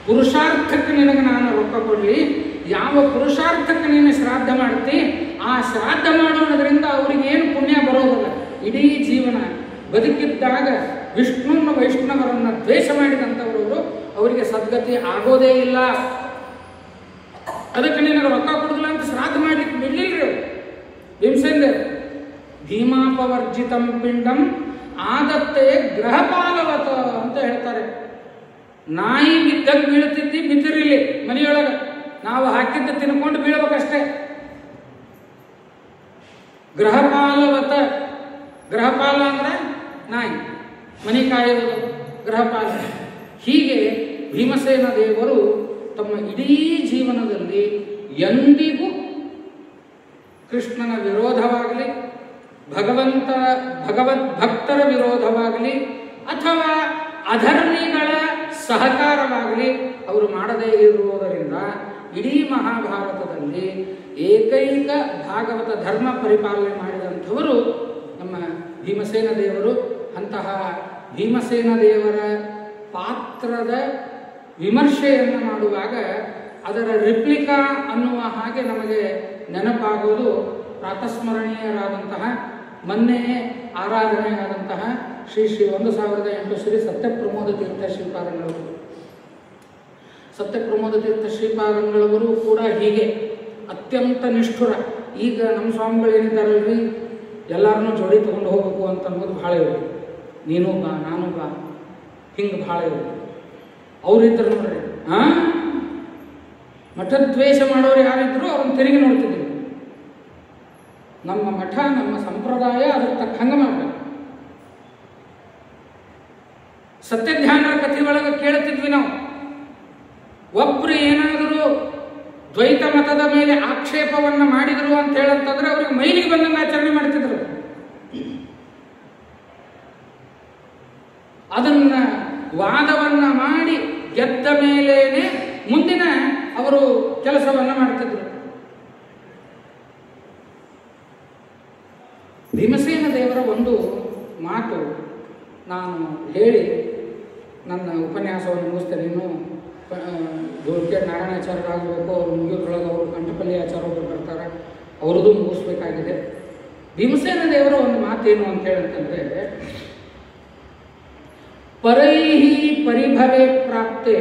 ಪುರುಷಾರ್ಥಕ್ಕೆ ನಿನಗೆ ನಾನು ರೊಕ್ಕ ಕೊಡಲಿ, ಯಾವ ಪುರುಷಾರ್ಥಕ್ಕೆ ನೀನು ಶ್ರಾದ್ದ ಮಾಡ್ತಿ, ಆ ಶ್ರಾದ್ದ ಮಾಡೋದ್ರಿಂದ ಅವ್ರಿಗೆ ಏನು ಪುಣ್ಯ ಬರೋದಿಲ್ಲ. ಇಡೀ ಜೀವನ ಬದುಕಿದ್ದಾಗ ವಿಷ್ಣುನ ವೈಷ್ಣವರನ್ನು ದ್ವೇಷ ಮಾಡಿದಂಥವರು ಅವರಿಗೆ ಸದ್ಗತಿ ಆಗೋದೇ ಇಲ್ಲ. ಅದಕ್ಕೆ ನಿನಗೆ ರೊಕ್ಕ ಕೊಡುದಿಲ್ಲ ಅಂತ ಶ್ರಾದ್ದ ಮಾಡ್ಲಿಕ್ಕೆ ಬಿಡ್ಲಿಲ್ರಿ ಭೀಮಸೇನ ದೇವರು. ಭೀಮಾಪವರ್ಜಿತಂ ಪಿಂಡಂ ಆದತ್ತೆ ಗ್ರಹಪಾಲವತ ಅಂತ ಹೇಳ್ತಾರೆ. ನಾಯಿ ಬಿದ್ದಾಗ ಬೀಳ್ತಿದ್ದಿ, ಬಿದ್ದಿರಲಿ ಮನೆಯೊಳಗೆ, ನಾವು ಹಾಕಿದ್ದ ತಿನ್ಕೊಂಡು ಬೀಳ್ಬೇಕಷ್ಟೇ. ಗ್ರಹಪಾಲವತ, ಗ್ರಹಪಾಲ ಅಂದ್ರೆ ನಾಯಿ, ಮನೆ ಕಾಯೋದು ಗ್ರಹಪಾಲ. ಹೀಗೆ ಭೀಮಸೇನ ದೇವರು ತಮ್ಮ ಇಡೀ ಜೀವನದಲ್ಲಿ ಎಂದಿಗೂ ಕೃಷ್ಣನ ವಿರೋಧವಾಗಲಿ, ಭಗವದ್ಭಕ್ತರ ವಿರೋಧವಾಗಲಿ ಅಥವಾ ಅಧರ್ಮಿಗಳ ಸಹಕಾರವಾಗಲಿ ಅವರು ಮಾಡದೇ ಇರುವುದರಿಂದ ಇಡೀ ಮಹಾಭಾರತದಲ್ಲಿ ಏಕೈಕ ಭಾಗವತ ಧರ್ಮ ಪರಿಪಾಲನೆ ಮಾಡಿದಂಥವರು ನಮ್ಮ ಭೀಮಸೇನ ದೇವರು. ಅಂತಹ ಭೀಮಸೇನ ದೇವರ ಪಾತ್ರದ ವಿಮರ್ಶೆಯನ್ನು ಮಾಡುವಾಗ ಅದರ ರಿಪ್ಲಿಕಾ ಅನ್ನುವ ಹಾಗೆ ನಮಗೆ ನೆನಪಾಗುವುದು ಪ್ರಾತಸ್ಮರಣೀಯರಾದಂತಹ ಮೊನ್ನೆ ಆರಾಧನೆಯಾದಂತಹ ಶ್ರೀ 1008 ಶ್ರೀ ಸತ್ಯಪ್ರಮೋದ ತೀರ್ಥ ಶ್ರೀಪಾದಂಗಳವರು. ಸತ್ಯಪ್ರಮೋದ ತೀರ್ಥ ಶ್ರೀಪಾದಂಗಳವರು ಕೂಡ ಹೀಗೆ ಅತ್ಯಂತ ನಿಷ್ಠುರ. ಈಗ ನಮ್ಮ ಸ್ವಾಮಿಗಳು ಏನಿದ್ದಾರಲ್ರಿ, ಎಲ್ಲರನ್ನೂ ಜೋಡಿ ತೊಗೊಂಡು ಹೋಗ್ಬೇಕು ಅಂತ ಅನ್ನೋದು ಭಾಳ ಇವರು. ನೀನು ಬಾ, ನಾನು ಬಾ, ಹಿಂಗೆ ಭಾಳ ಇವರು. ಅವರಿದ್ದರು ನೋಡ್ರಿ, ಮಠದ್ವೇಷ ಮಾಡೋರು ಯಾರಿದ್ರು ಅವ್ರನ್ನ ತಿರುಗಿ ನೋಡ್ತಿದ್ರು. ನಮ್ಮ ಮಠ, ನಮ್ಮ ಸಂಪ್ರದಾಯ ಅದ್ರ ತಕ್ಕಂಗೆ ಮಾಡಬೇಕು. ಸತ್ಯಧ್ಯಾನರ ಕಥೆ ಒಳಗೆ ಕೇಳ್ತಿದ್ವಿ ನಾವು, ಒಬ್ರು ಏನಾದರೂ ದ್ವೈತ ಮತದ ಮೇಲೆ ಆಕ್ಷೇಪವನ್ನು ಮಾಡಿದರು ಅಂತ ಹೇಳಂತಂದ್ರೆ ಅವ್ರಿಗೆ ಮೈಲಿಗೆ ಬಂದಂಗೆ ಆಚರಣೆ ಮಾಡ್ತಿದ್ರು. ಅದನ್ನ ವಾದವನ್ನ ಮಾಡಿ ಗೆದ್ದ ಮೇಲೇನೆ ಮುಂದಿನ ಅವರು ಕೆಲಸವನ್ನ ಮಾಡ್ತಿದ್ರು. ಭೀಮಸೇನ ದೇವರ ಒಂದು ಮಾತು ನಾನು ಹೇಳಿ ನನ್ನ ಉಪನ್ಯಾಸವನ್ನು ಮುಗಿಸ್ತೇನೆ. ಇನ್ನು ಜೋಲ್ಕೆ ನಾರಾಯಣಾಚಾರ್ಯರಾಗಬೇಕು, ಅವರು ಮುಗಿಯೋದ್ರೊಳಗೆ ಅವರು ಕಂಠಪಲ್ಲಿ ಆಚಾರ್ಯ ಒಬ್ಬರು ಬರ್ತಾರೆ, ಅವ್ರದ್ದು ಮುಗಿಸ್ಬೇಕಾಗಿದೆ. ಭೀಮಸೇನ ದೇವರ ಒಂದು ಮಾತೇನು ಅಂತ ಹೇಳಂತಂದರೆ, ಪರೈಹಿ ಪರಿಭವೆ ಪ್ರಾಪ್ತೆ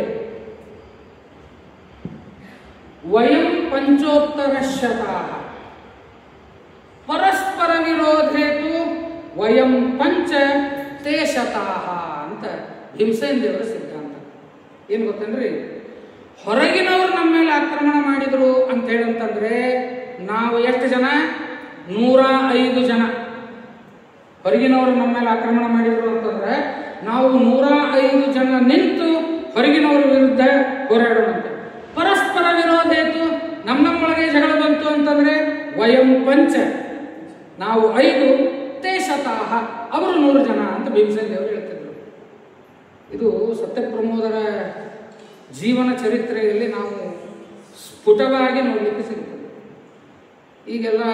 ವಯಂ ಪಂಚೋತ್ತರಶತಾಃ ಪರಸ್ಪರ ವಿರೋಧೇತು ವಯಂ ಪಂಚ ತೇ ಶತಾಃ ಅಂತ ಭೀಮಸೇನ ದೇವರ ಸಿದ್ಧಾಂತ. ಏನು ಗೊತ್ತಂದ್ರಿ, ಹೊರಗಿನವರು ನಮ್ಮ ಮೇಲೆ ಆಕ್ರಮಣ ಮಾಡಿದರು ಅಂತ ಹೇಳಂತಂದ್ರೆ ನಾವು ಎಷ್ಟು ಜನ? 105 ಜನ. ಹೊರಗಿನವರು ನಮ್ಮ ಮೇಲೆ ಆಕ್ರಮಣ ಮಾಡಿದರು ಅಂತಂದ್ರೆ ನಾವು 105 ಜನ ನಿಂತು ಹೊರಗಿನವರ ವಿರುದ್ಧ ಹೋರಾಡೋಣಂತೆ. ಪರಸ್ಪರ ವಿರೋಧೇತು, ನಮ್ಮೊಳಗೆ ಜಗಳ ಬಂತು ಅಂತಂದ್ರೆ ವಯಂ ಪಂಚ, ನಾವು 5, ತೇ ಶತಾಃ, ಅವರು 100 ಜನ ಅಂತ ಭೀಮಸೇನ ದೇವರು ಹೇಳ್ತಿದ್ರು. ಇದು ಸತ್ಯಪ್ರಮೋದರ ಜೀವನ ಚರಿತ್ರೆಯಲ್ಲಿ ನಾವು ಸ್ಫುಟವಾಗಿ ನೋಡಲಿಕ್ಕೆ ಸಿಗ್ತದೆ. ಈಗೆಲ್ಲ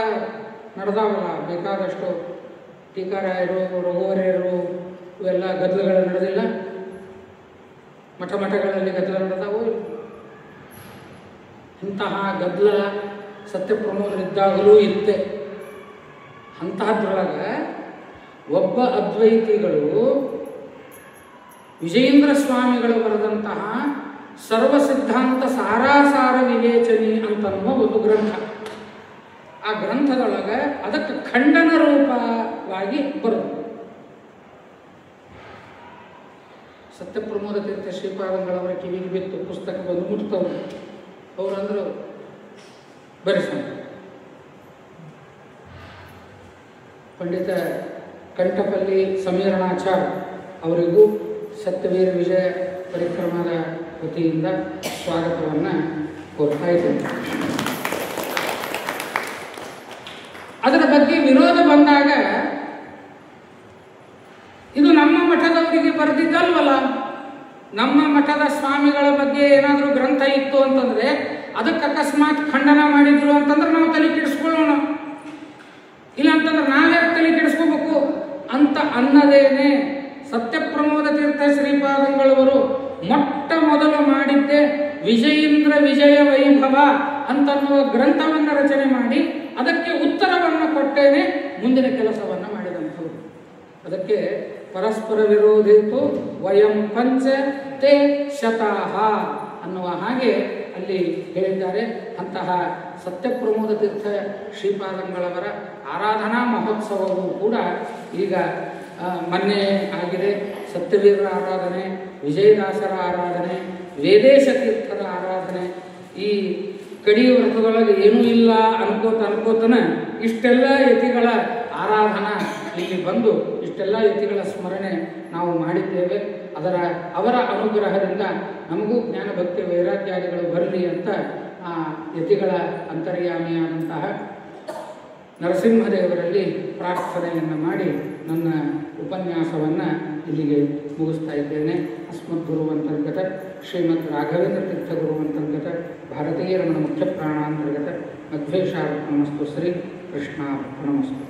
ನಡೆದಾವಲ್ಲ ಬೇಕಾದಷ್ಟು ಟೀಕಾರಾಯರು, ರಘುವರೆಯರು, ಇವೆಲ್ಲ ಗದ್ದಲಗಳು ನಡೆದಿಲ್ಲ. ಮಠಗಳಲ್ಲಿ ಗದ್ದಲ ನಡೆದಾವು. ಇಂತಹ ಗದ್ದಲ ಸತ್ಯಪ್ರಮೋದರಿದ್ದಾಗಲೂ ಇತ್ತೆ. ಅಂತಹದ್ರೊಳಗೆ ಒಬ್ಬ ಅದ್ವೈತಿಗಳು ವಿಜಯೇಂದ್ರ ಸ್ವಾಮಿಗಳು ಬರೆದಂತಹ ಸರ್ವ ಸಿದ್ಧಾಂತ ಸಾರಾಸಾರ ವಿವೇಚನೆ ಅಂತನ್ನುವ ಒಂದು ಗ್ರಂಥ. ಆ ಗ್ರಂಥದೊಳಗೆ ಅದಕ್ಕೆ ಖಂಡನ ರೂಪವಾಗಿ ಬರುತ್ತೆ. ಸತ್ಯಪ್ರಮೋದ ತೀರ್ಥ ಶ್ರೀಪಾದಂಗಳವರ ಕಿವಿಗೆ ಬಿತ್ತು, ಪುಸ್ತಕ ಬಂದು ಮುಟ್ತವ್ರು. ಅವರಂದ್ರು ಬರೆಸ ಪಂಡಿತ ಕಂಠಪಲ್ಲಿ ಸಮೀರಣಾಚಾರ್ಯ ಅವರಿಗೂ ಸತ್ಯವೀರ ವಿಜಯ ಪರಿಕ್ರಮದ ವತಿಯಿಂದ ಸ್ವಾಗತವನ್ನು ಕೋರ್ತಾ ಇದ್ದೇನೆ. ಅದರ ಬಗ್ಗೆ ವಿರೋಧ ಬಂದಾಗ ಇದು ನಮ್ಮ ಮಠದವರಿಗೆ ಬರೆದಿದ್ದಲ್ವಲ್ಲ, ನಮ್ಮ ಮಠದ ಸ್ವಾಮಿಗಳ ಬಗ್ಗೆ ಏನಾದರೂ ಗ್ರಂಥ ಇತ್ತು ಅಂತಂದ್ರೆ ಅದಕ್ಕೆ ಅಕಸ್ಮಾತ್ ಖಂಡನ ಮಾಡಿದ್ರು ಅಂತಂದ್ರೆ ನಾವು ತಲೆ ಕೆಡಿಸ್ಕೊಳ್ಳೋಣ, ಇಲ್ಲ ಅಂತಂದ್ರೆ ನಾವೇ ತಲೆ ಕೆಡಿಸ್ಕೋಬೇಕು ಅಂತ ಅನ್ನದೇನೆ ಸತ್ಯಪ್ರಮೋದ ತೀರ್ಥ ಶ್ರೀಪಾದಂಗಳವರು ಮೊಟ್ಟ ಮೊದಲು ಮಾಡಿದ್ದೆ ವಿಜಯೇಂದ್ರ ವಿಜಯ ವೈಭವ ಅಂತನ್ನುವ ಗ್ರಂಥವನ್ನು ರಚನೆ ಮಾಡಿ ಅದಕ್ಕೆ ಉತ್ತರವನ್ನು ಕೊಟ್ಟೇನೆ ಮುಂದಿನ ಕೆಲಸವನ್ನು ಮಾಡಿದಂಥವ್ರು. ಅದಕ್ಕೆ ಪರಸ್ಪರ ವಿರೋಧಿತು ವಯಂ ಪಂಚ ತೇ ಶತಾಃ ಅನ್ನುವ ಹಾಗೆ ಅಲ್ಲಿ ಹೇಳಿದ್ದಾರೆ. ಅಂತಹ ಸತ್ಯಪ್ರಮೋದ ತೀರ್ಥ ಶ್ರೀಪಾದಂಗಳವರ ಆರಾಧನಾ ಮಹೋತ್ಸವವೂ ಕೂಡ ಈಗ ಮೊನ್ನೆ ಆಗಿದೆ. ಸತ್ಯವೀರರ ಆರಾಧನೆ, ವಿಜಯದಾಸರ ಆರಾಧನೆ, ವೇದೇಶ ತೀರ್ಥದ ಆರಾಧನೆ. ಈ ಕಡಿ ವ್ರತದೊಳಗೆ ಏನೂ ಇಲ್ಲ ಅನ್ಕೋತನ ಇಷ್ಟೆಲ್ಲ ಯತಿಗಳ ಆರಾಧನಾ ಇಲ್ಲಿ ಬಂದು ಇಷ್ಟೆಲ್ಲ ಯತಿಗಳ ಸ್ಮರಣೆ ನಾವು ಮಾಡಿದ್ದೇವೆ. ಅವರ ಅನುಗ್ರಹದಿಂದ ನಮಗೂ ಜ್ಞಾನ ಭಕ್ತಿ ವೈರಾಗ್ಯಾದಿಗಳು ಬರಲಿ ಅಂತ ಆ ಯತಿಗಳ ಅಂತರ್ಯಾಮಿಯಾದಂತಹ ನರಸಿಂಹದೇವರಲ್ಲಿ ಪ್ರಾರ್ಥನೆಯನ್ನು ಮಾಡಿ ನನ್ನ ಉಪನ್ಯಾಸವನ್ನು ಇಲ್ಲಿಗೆ ಮುಗಿಸ್ತಾ ಇದ್ದೇನೆ. ಅಸ್ಮದ್ಗುರುವಂತರ್ಗತ ಶ್ರೀಮದ್ ರಾಘವೇಂದ್ರ ತೀರ್ಥಗುರುವಂತರ್ಗತ ಭಾರತೀಯ ರಮಣ ಮುಖ್ಯ ಪ್ರಾಣಾಂತರ್ಗತ ಮಧ್ವೇಶಾರ್ಪಣಮಸ್ತು. ಶ್ರೀ ಕೃಷ್ಣಾರ್ಪಣಮಸ್ತು.